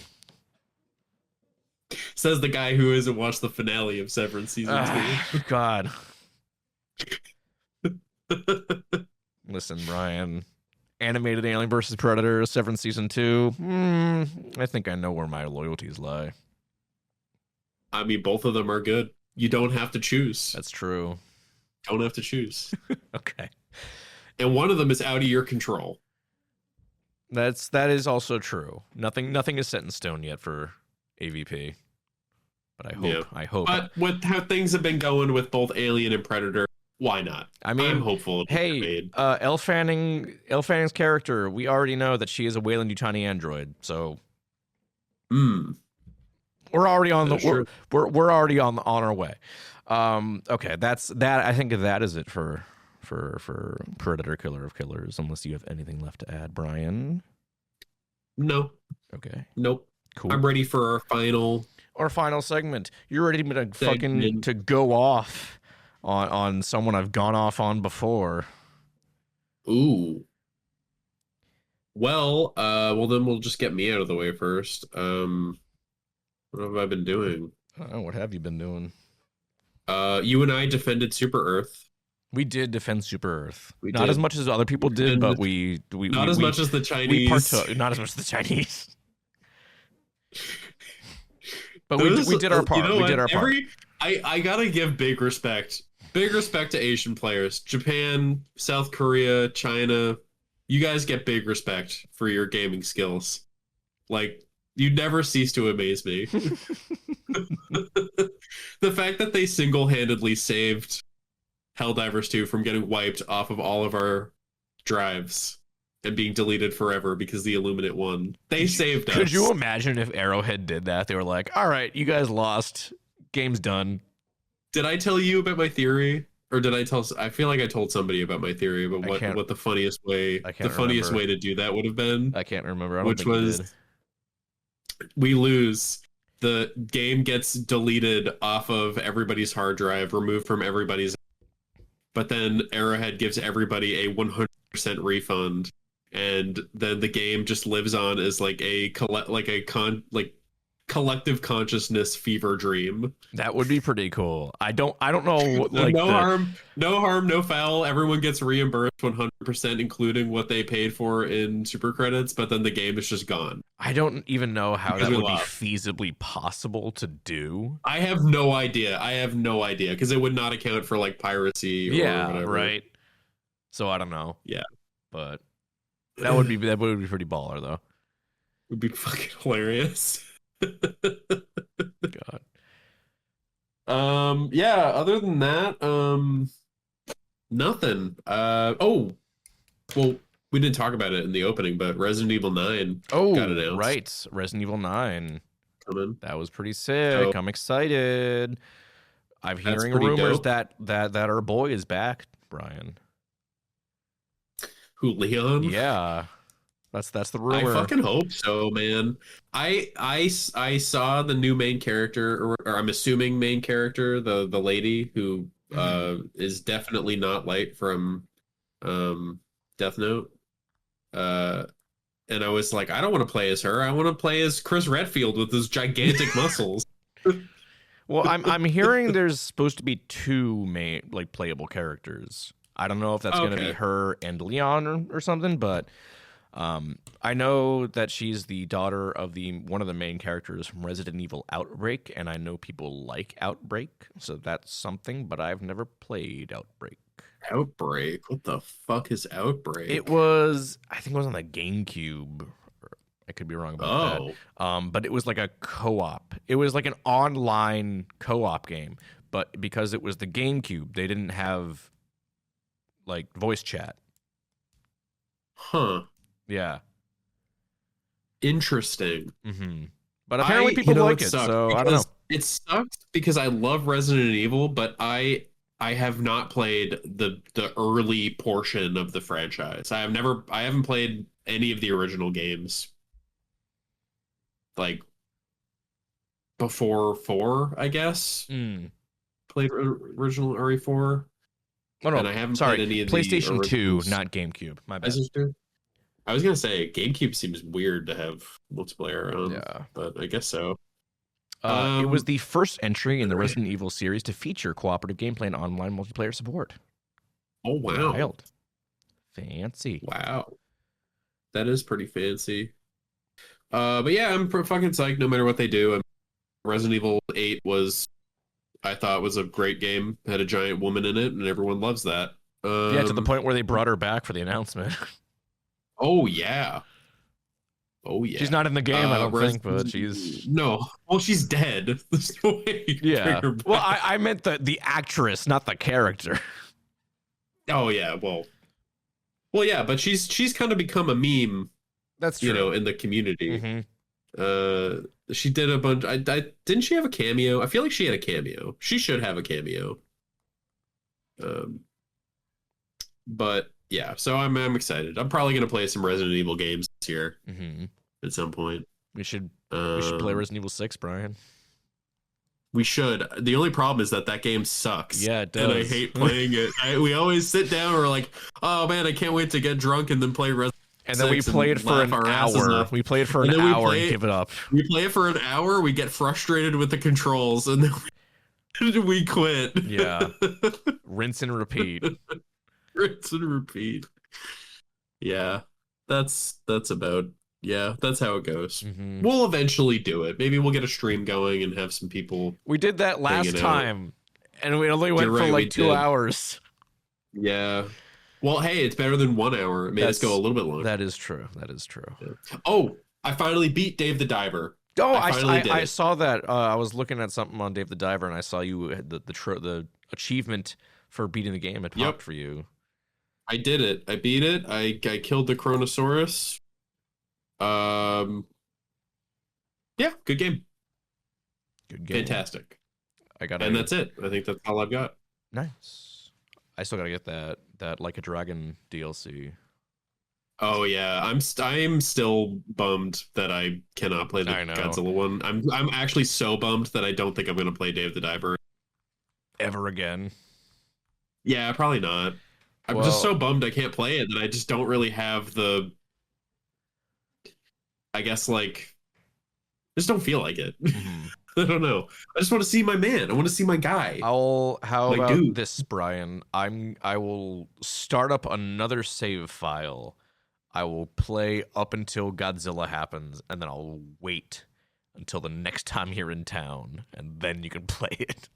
Says the guy who hasn't watched the finale of Severance season 2. God. Listen, Brian. Animated Alien vs. Predator, Severance season 2. I think I know where my loyalties lie. I mean, both of them are good. You don't have to choose. That's true. Don't have to choose. Okay. And one of them is out of your control. That is also true. Nothing is set in stone yet for AVP. But I hope. But with how things have been going with both Alien and Predator, why not? I mean, I'm hopeful. Hey, Elle Fanning's character, we already know that she is a Weyland-Yutani android, so we're already on the we're already on our way. Okay, that's that. I think that is it for Predator Killer of Killers, unless you have anything left to add, Brian. No. Okay. Nope. Cool. I'm ready for our final segment. You're ready to go off on someone I've gone off on before. Ooh. Well, then we'll just get me out of the way first. What have I been doing? Oh, what have you been doing? You and I defended Super Earth. We did defend Super Earth. Not as much as other people did, but we not as much as the Chinese. Not as much as the Chinese. But we did our part. You know, we did our part. I gotta give big respect to Asian players. Japan, South Korea, China. You guys get big respect for your gaming skills. Like, you never cease to amaze me. The fact that they single-handedly saved Helldivers 2 from getting wiped off of all of our drives and being deleted forever because the Illuminate won. They saved us. Could you imagine if Arrowhead did that? They were like, all right, you guys lost. Game's done. Did I tell you about my theory? Or did I feel like I told somebody about my theory about what the funniest way to do that would have been. I can't remember. Which was we lose. The game gets deleted off of everybody's hard drive, removed from everybody's. But then Arrowhead gives everybody a 100% refund, and then the game just lives on as like a collective consciousness fever dream. That would be pretty cool. I don't know what, like no harm, no foul. Everyone gets reimbursed 100%, including what they paid for in super credits. But then the game is just gone. I don't even know how that would be feasibly possible to do. I have no idea because it would not account for like piracy. Or whatever. Right. So I don't know. Yeah, but that would be pretty baller though. would be fucking hilarious. God. Yeah, other than that, nothing. Well, we didn't talk about it in the opening, but Resident Evil 9 got Oh, announced. right. Resident Evil 9. Coming. That was pretty sick. So, I'm excited. I'm hearing pretty rumors dope. that our boy is back, Brian. Who, Leon? Yeah. That's the I rumor. fucking hope so, man. I saw the new main character, or I'm assuming main character, the lady who is definitely not Light from Death Note. And I was like, I don't want to play as her. I want to play as Chris Redfield with his gigantic muscles. Well, I'm hearing there's supposed to be two main playable characters. I don't know if that's going to be her and Leon or something, but I know that she's the daughter of one of the main characters from Resident Evil Outbreak, and I know people like Outbreak, so that's something, but I've never played Outbreak. Outbreak? What the fuck is Outbreak? I think it was on the GameCube. I could be wrong about that. But it was like a co-op. It was like an online co-op game, but because it was the GameCube, they didn't have like voice chat. Huh. Yeah. Interesting. Mm-hmm. But apparently people like it, so I don't know. It sucks because I love Resident Evil, but I have not played the early portion of the franchise. I haven't played any of the original games. Like before 4, I guess. Played original RE4. Oh no, and I haven't played any of PlayStation the 2, not GameCube. My bad. I was gonna say GameCube seems weird to have multiplayer on. Yeah, but I guess so. It was the first entry in the Resident Evil series to feature cooperative gameplay and online multiplayer support. Oh wow! Wild. Fancy. Wow, that is pretty fancy. But yeah, I'm fucking psyched no matter what they do. Resident Evil 8 I thought was a great game. Had a giant woman in it, and everyone loves that. Yeah, to the point where they brought her back for the announcement. Oh yeah. Oh yeah. She's not in the game, I don't think, but she's no. Well, she's dead. There's no way. Yeah. Well, I meant the actress, not the character. Oh yeah. Well, yeah, but she's kind of become a meme. That's true. You know, in the community. Mm-hmm. She did a bunch. Didn't she have a cameo? I feel like she had a cameo. She should have a cameo. But yeah, so I'm excited. I'm probably gonna play some Resident Evil games this year at some point. We should play Resident Evil 6, Brian. We should. The only problem is that game sucks. Yeah, it does. And I hate playing it. We always sit down and we're like, oh man, I can't wait to get drunk and then play Resident Evil. And then we play it for an hour. We play it for an hour and give it up. We play it for an hour, we get frustrated with the controls, and then we quit. Yeah. Rinse and repeat. Rinse and repeat. Yeah. That's about that's how it goes. We'll eventually do it. Maybe we'll get a stream going and have some people. We did that last time, and we only went for like 2 hours. Yeah. Well, hey, it's better than 1 hour. It made us go a little bit longer. That is true. Yeah. Oh, I finally beat Dave the Diver. Oh, I saw that. I was looking at something on Dave the Diver, and I saw you had the achievement for beating the game. It popped for you. I did it. I beat it. I killed the Chronosaurus. Yeah, good game. Good game. Fantastic. And that's it. I think that's all I've got. Nice. I still gotta get that Like a Dragon DLC. Oh yeah, I'm still bummed that I cannot play the Godzilla one. I'm actually so bummed that I don't think I'm gonna play Dave the Diver ever again. Yeah, probably not. I'm just so bummed I can't play it that I just don't really have the. I guess I just don't feel like it. I don't know. I just want to see my man. I want to see my guy. How about this, Brian? I will start up another save file. I will play up until Godzilla happens, and then I'll wait until the next time you're in town, and then you can play it.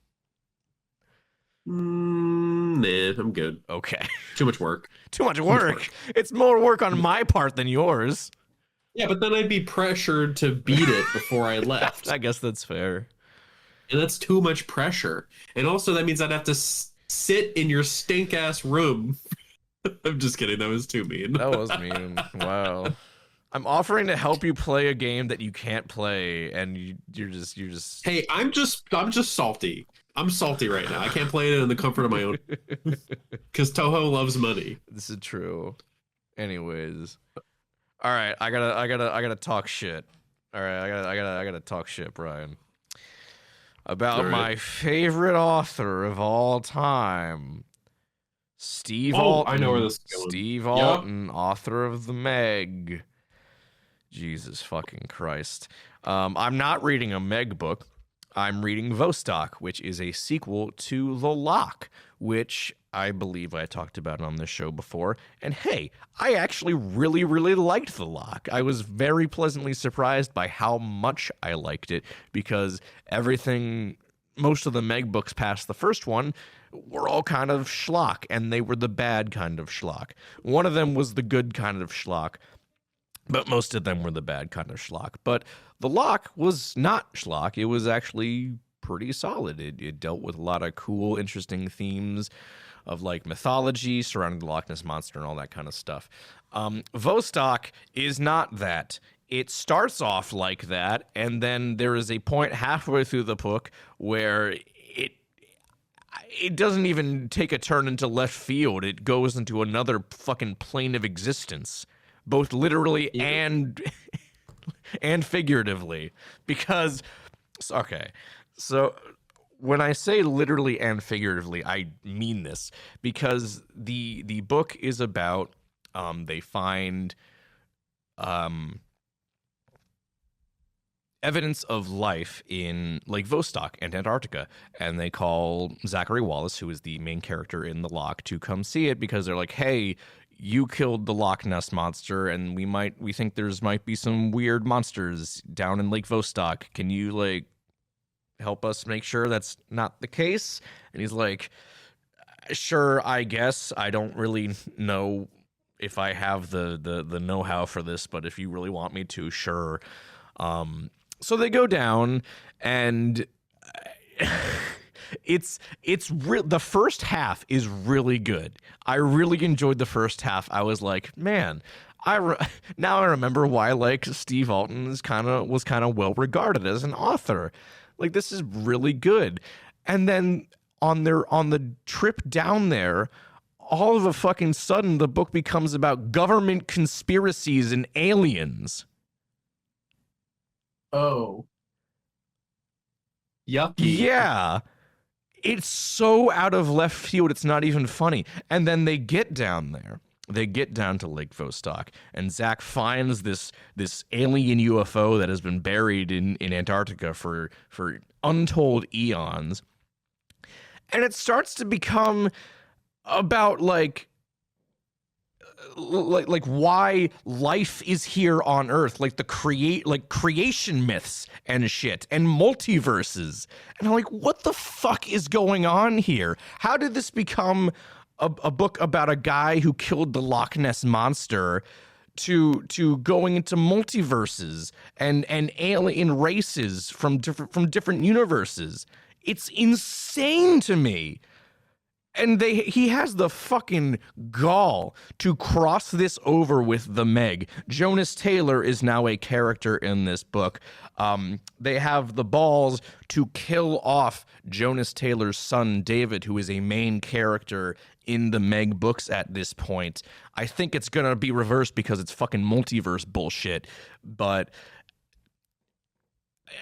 Nah, I'm good. Okay. Too much work. Too much work. It's more work on my part than yours. Yeah, but then I'd be pressured to beat it before I left. I guess that's fair. And that's too much pressure. And also that means I'd have to sit in your stink ass room. I'm just kidding. That was too mean. That was mean. Wow. I'm offering to help you play a game that you can't play, and you're just. Hey, I'm just salty. I'm salty right now. I can't play it in the comfort of my own. Because Toho loves money. This is true. Anyways, all right. I gotta talk shit. All right, I gotta talk shit, Brian, about my favorite author of all time. Steve Alton. I know where this is going. Steve Alton, author of The Meg. Jesus fucking Christ. I'm not reading a Meg book. I'm reading Vostok, which is a sequel to The Lock, which I believe I talked about on this show before. And hey, I actually really, really liked The Lock. I was very pleasantly surprised by how much I liked it, because most of the Meg books past the first one were all kind of schlock, and they were the bad kind of schlock. One of them was the good kind of schlock, but most of them were the bad kind of schlock. But The Lock was not schlock. It was actually pretty solid. It dealt with a lot of cool, interesting themes of like mythology surrounding the Loch Ness Monster and all that kind of stuff. Vostok is not that. It starts off like that, and then there is a point halfway through the book where it doesn't even take a turn into left field. It goes into another fucking plane of existence, both literally and figuratively. Because, okay, so when I say literally and figuratively, I mean this, because the book is about they find evidence of life in Lake Vostok and Antarctica, and they call Zachary Wallace, who is the main character in The Lock, to come see it, because they're like, hey, you killed the Loch Ness Monster, and we think there's might be some weird monsters down in Lake Vostok. Can you like help us make sure that's not the case? And he's like, sure, I guess. I don't really know if I have the know-how for this, but if you really want me to, sure. So they go down, and the first half is really good. I really enjoyed the first half. I was like, man, now I remember why like Steve Alton was kind of well regarded as an author. Like, this is really good. And then on the trip down there, all of a fucking sudden the book becomes about government conspiracies and aliens. Oh. Yucky. Yeah. It's so out of left field, it's not even funny. And then they get down there. They get down to Lake Vostok, and Zach finds this alien UFO that has been buried in Antarctica for untold eons. And it starts to become about like why life is here on Earth, like creation myths and shit and multiverses. And I'm like, what the fuck is going on here? How did this become a book about a guy who killed the Loch Ness Monster to going into multiverses and alien races from different universes? It's insane to me. And he has the fucking gall to cross this over with the Meg. Jonas Taylor is now a character in this book. They have the balls to kill off Jonas Taylor's son, David, who is a main character in the Meg books at this point. I think it's going to be reversed because it's fucking multiverse bullshit. But,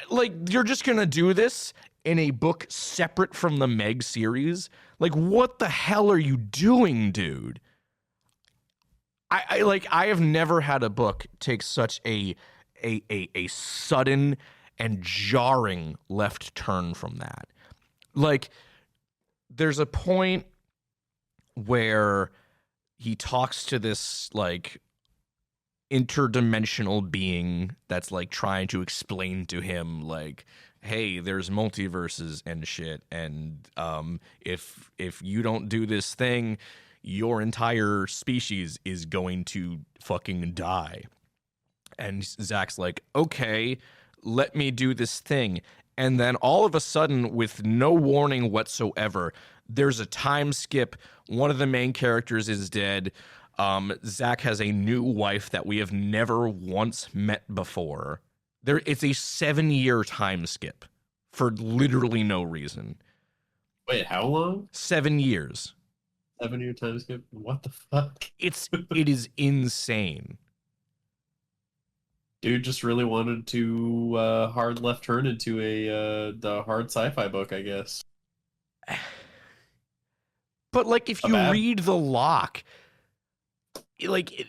like, you're just going to do this in a book separate from the Meg series? Like, what the hell are you doing, dude? I have never had a book take such a sudden and jarring left turn from that. Like, there's a point where he talks to this like interdimensional being that's like trying to explain to him like, hey, there's multiverses and shit, and if you don't do this thing, your entire species is going to fucking die. And Zach's like, okay, let me do this thing. And then all of a sudden, with no warning whatsoever, there's a time skip. One of the main characters is dead. Zach has a new wife that we have never once met before. It's a 7-year time skip for literally no reason. Wait, how long? 7 years. 7-year time skip? What the fuck? It is insane. Dude just really wanted to hard left turn into the hard sci-fi book, I guess. But like, if you read The Lock, like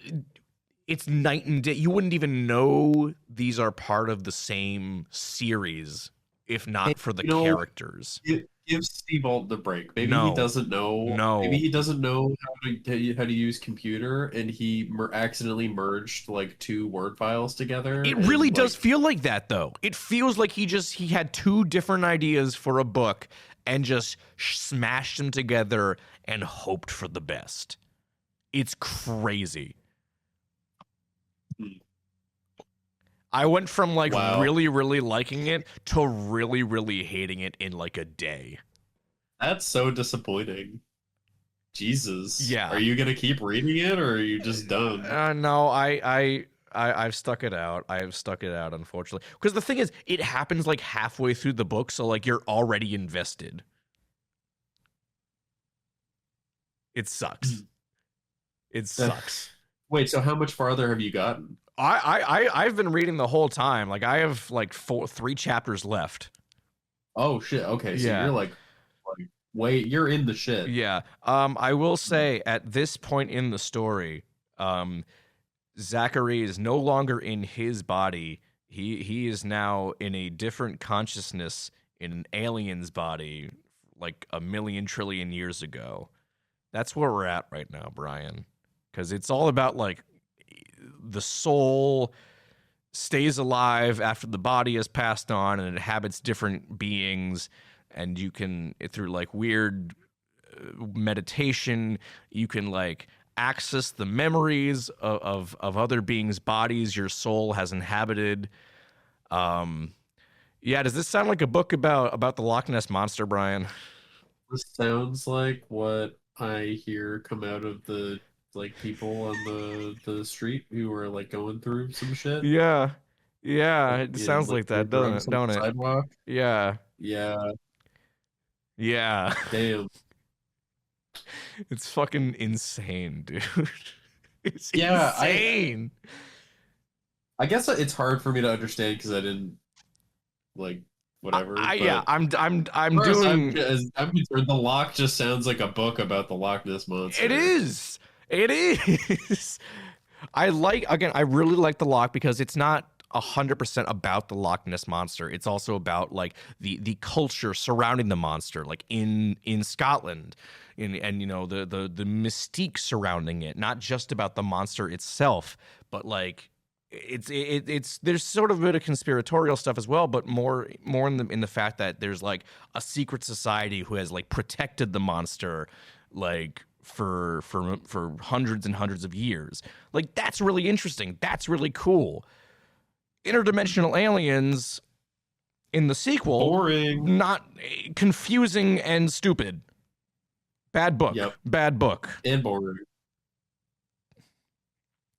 it's night and day. You wouldn't even know these are part of the same series if not for the characters. Give Steve Alt the break. Maybe he doesn't know. No. Maybe he doesn't know how to use computer, and he accidentally merged like 2 Word files together. It really does feel like that, though. It feels like he had 2 different ideas for a book and just smashed them together and hoped for the best. It's crazy. I went from like really, really liking it to really, really hating it in like a day. That's so disappointing. Jesus. Yeah. Are you gonna keep reading it, or are you just done? No, I've stuck it out. I've stuck it out, unfortunately. Because the thing is, it happens like halfway through the book, so like you're already invested. It sucks. It sucks. Wait, so how much farther have you gotten? I've been reading the whole time. Like I have like 3 chapters left. Oh shit. Okay, so you're like wait, you're in the shit. Yeah. I will say at this point in the story, Zachary is no longer in his body. He is now in a different consciousness in an alien's body, like 1,000,000 trillion years ago. That's where we're at right now, Brian. Because it's all about like the soul stays alive after the body has passed on and it inhabits different beings, and you can, through like weird meditation, you can like access the memories of other beings' bodies your soul has inhabited. Yeah, does this sound like a book about the Loch Ness Monster, Brian? This sounds like what I hear come out of the like people on the street who are like going through some shit. Yeah, it sounds like that, doesn't it? Don't it? Sidewalk. Yeah. Damn. It's fucking insane, dude. It's insane. I guess it's hard for me to understand because I didn't like whatever. I'm doing. I'm concerned. The Loch just sounds like a book about the Loch Ness Monster. It is. I really like the Loch because it's not 100% about the Loch Ness Monster. It's also about like the culture surrounding the monster, like in Scotland, and you know the mystique surrounding it. Not just about the monster itself, but like it's there's sort of a bit of conspiratorial stuff as well, but more in the fact that there's like a secret society who has like protected the monster, like for hundreds and hundreds of years. Like that's really interesting. That's really cool. Interdimensional aliens in the sequel, boring, not confusing and stupid. Bad book. Yep. Bad book. And boring.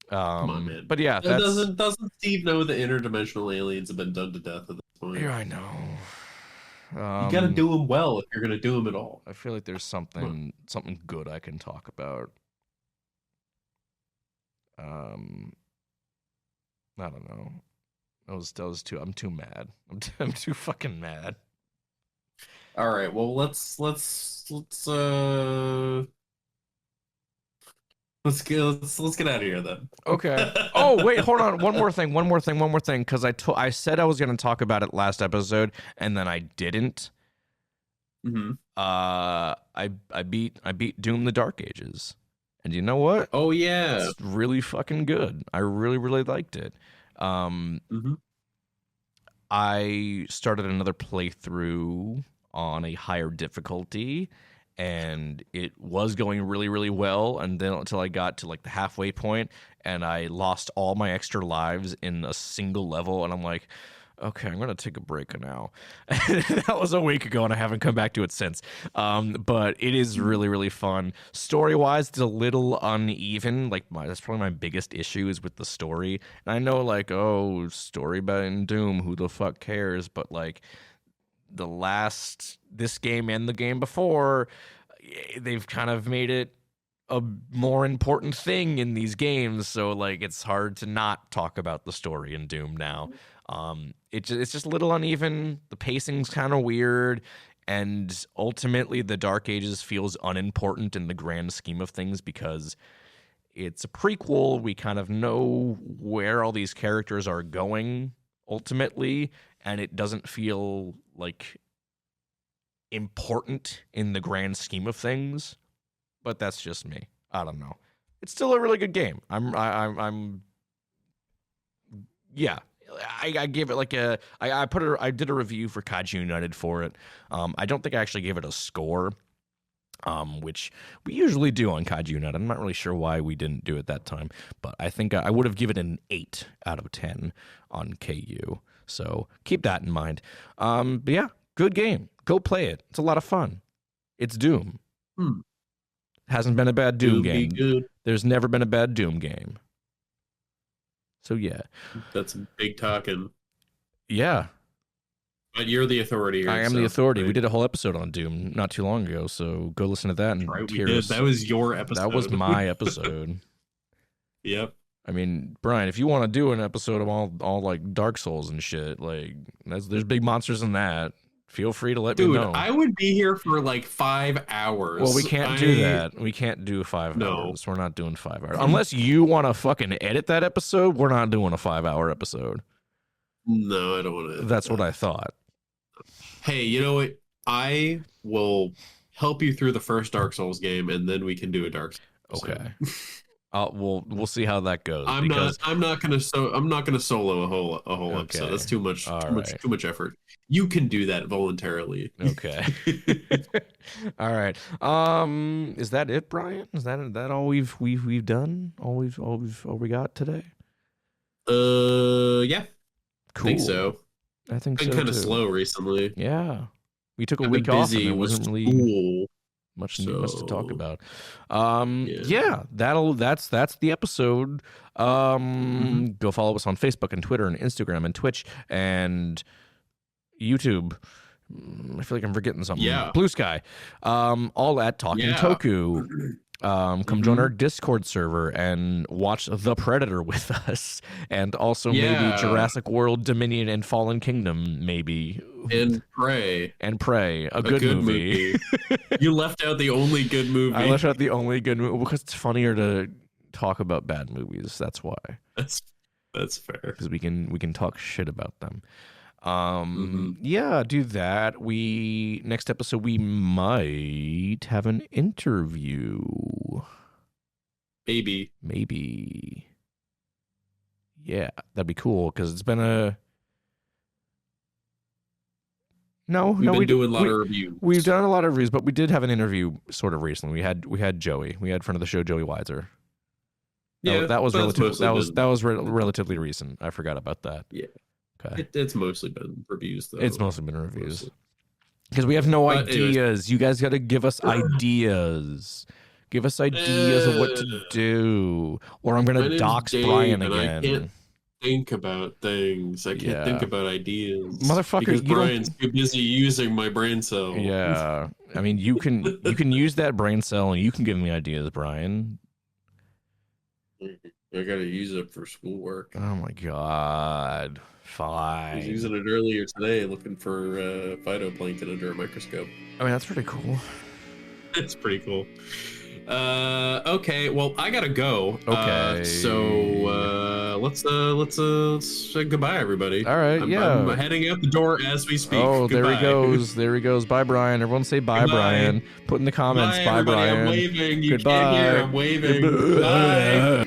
Come on, man. But yeah, doesn't Steve know that interdimensional aliens have been done to death at this point? Yeah, I know. You gotta do them well if you're gonna do them at all. I feel like there's something good I can talk about. I don't know. That was too. I'm too mad. I'm too fucking mad. All right. Well, let's get out of here then. Okay. Oh wait, hold on. One more thing. Because I said I was going to talk about it last episode, and then I didn't. Mm-hmm. I beat Doom: The Dark Ages, and you know what? Oh yeah, it's really fucking good. I really liked it. Mm-hmm. I started another playthrough on a higher difficulty, and it was going really well, and then until I got to like the halfway point, and I lost all my extra lives in a single level, and I'm like, okay, I'm going to take a break now. That was a week ago, and I haven't come back to it since. But it is really, really fun. Story-wise, it's a little uneven. Like, that's probably my biggest issue is with the story. And I know, like, oh, story about in Doom, who the fuck cares? But, like, this game and the game before, they've kind of made it a more important thing in these games. So, like, it's hard to not talk about the story in Doom now. It's just a little uneven. The pacing's kind of weird, and ultimately the Dark Ages feels unimportant in the grand scheme of things because it's a prequel. We kind of know where all these characters are going ultimately, and it doesn't feel like important in the grand scheme of things. But that's just me. I don't know. It's still a really good game. Yeah. I gave it like I did a review for Kaiju United for it. I don't think I actually gave it a score, which we usually do on Kaiju United. I'm not really sure why we didn't do it that time, but I think I would have given it an 8 out of 10 on KU. So keep that in mind. But yeah, good game. Go play it. It's a lot of fun. It's Doom. Hasn't been a bad Doom game. Good. There's never been a bad Doom game. So yeah, that's big talking. Yeah, but you're the authority here. I am the authority. Right? We did a whole episode on Doom not too long ago, so go listen to that. And right, we did. That was your episode. That was my episode. Yep. I mean, Brian, if you want to do an episode of all like Dark Souls and shit, like there's big monsters in that. Feel free to let me know. Dude, I would be here for like 5 hours. Well, we can't do that. We can't do 5 hours. We're not doing 5 hours. Unless you want to fucking edit that episode, we're not doing a 5-hour episode. No, I don't want to. That's what I thought. Hey, you know what? I will help you through the first Dark Souls game, and then we can do a Dark Souls. Okay. We'll see how that goes. I'm not gonna solo a whole episode. That's too much effort. You can do that voluntarily. Okay. All right. Is that it, Brian? Is that all we've done? All we got today? Yeah. Cool. I think so. I think so. Been kind of slow recently. Yeah. We took a week off and it wasn't really much to talk about. Yeah, that's the episode. Go follow us on Facebook and Twitter and Instagram and Twitch and YouTube. I feel like I'm forgetting something. Yeah. Blue Sky. All at Talking Toku. Come join our Discord server and watch The Predator with us, and also maybe Jurassic World Dominion and Fallen Kingdom, maybe. And Prey. A good movie. You left out the only good movie. I left out the only good movie because it's funnier to talk about bad movies. That's why. That's fair. Because we can talk shit about them. Yeah, do that. Next episode we might have an interview. Maybe. Yeah, that'd be cool because it's been a We've been doing a lot of reviews. We've done a lot of reviews, but we did have an interview sort of recently. We had Joey. We had friend of the show Joey Weiser. Yeah, that was relatively recent. I forgot about that. Yeah. Okay. It's mostly been reviews, though. It's mostly been reviews. Because we have no ideas. Anyways. You guys got to give us ideas. Give us ideas of what to do. Or I'm going to dox Brian again. I can't think about things. I can't think about ideas. Motherfucker, because Brian's too busy using my brain cell. Yeah. I mean, you can use that brain cell and you can give me ideas, Brian. I got to use it for schoolwork. Oh, my God. Fine. I was using it earlier today, looking for phytoplankton under a microscope. I mean, that's pretty cool. It's pretty cool. Okay, well, I gotta go. Okay. So let's say goodbye, everybody. All right. I'm heading out the door as we speak. Oh, goodbye. There he goes. Bye, Brian. Everyone say bye, Goodbye. Brian. Put in the comments. Bye, everybody. Brian. I'm waving. You Goodbye. can't hear. I'm waving. Bye.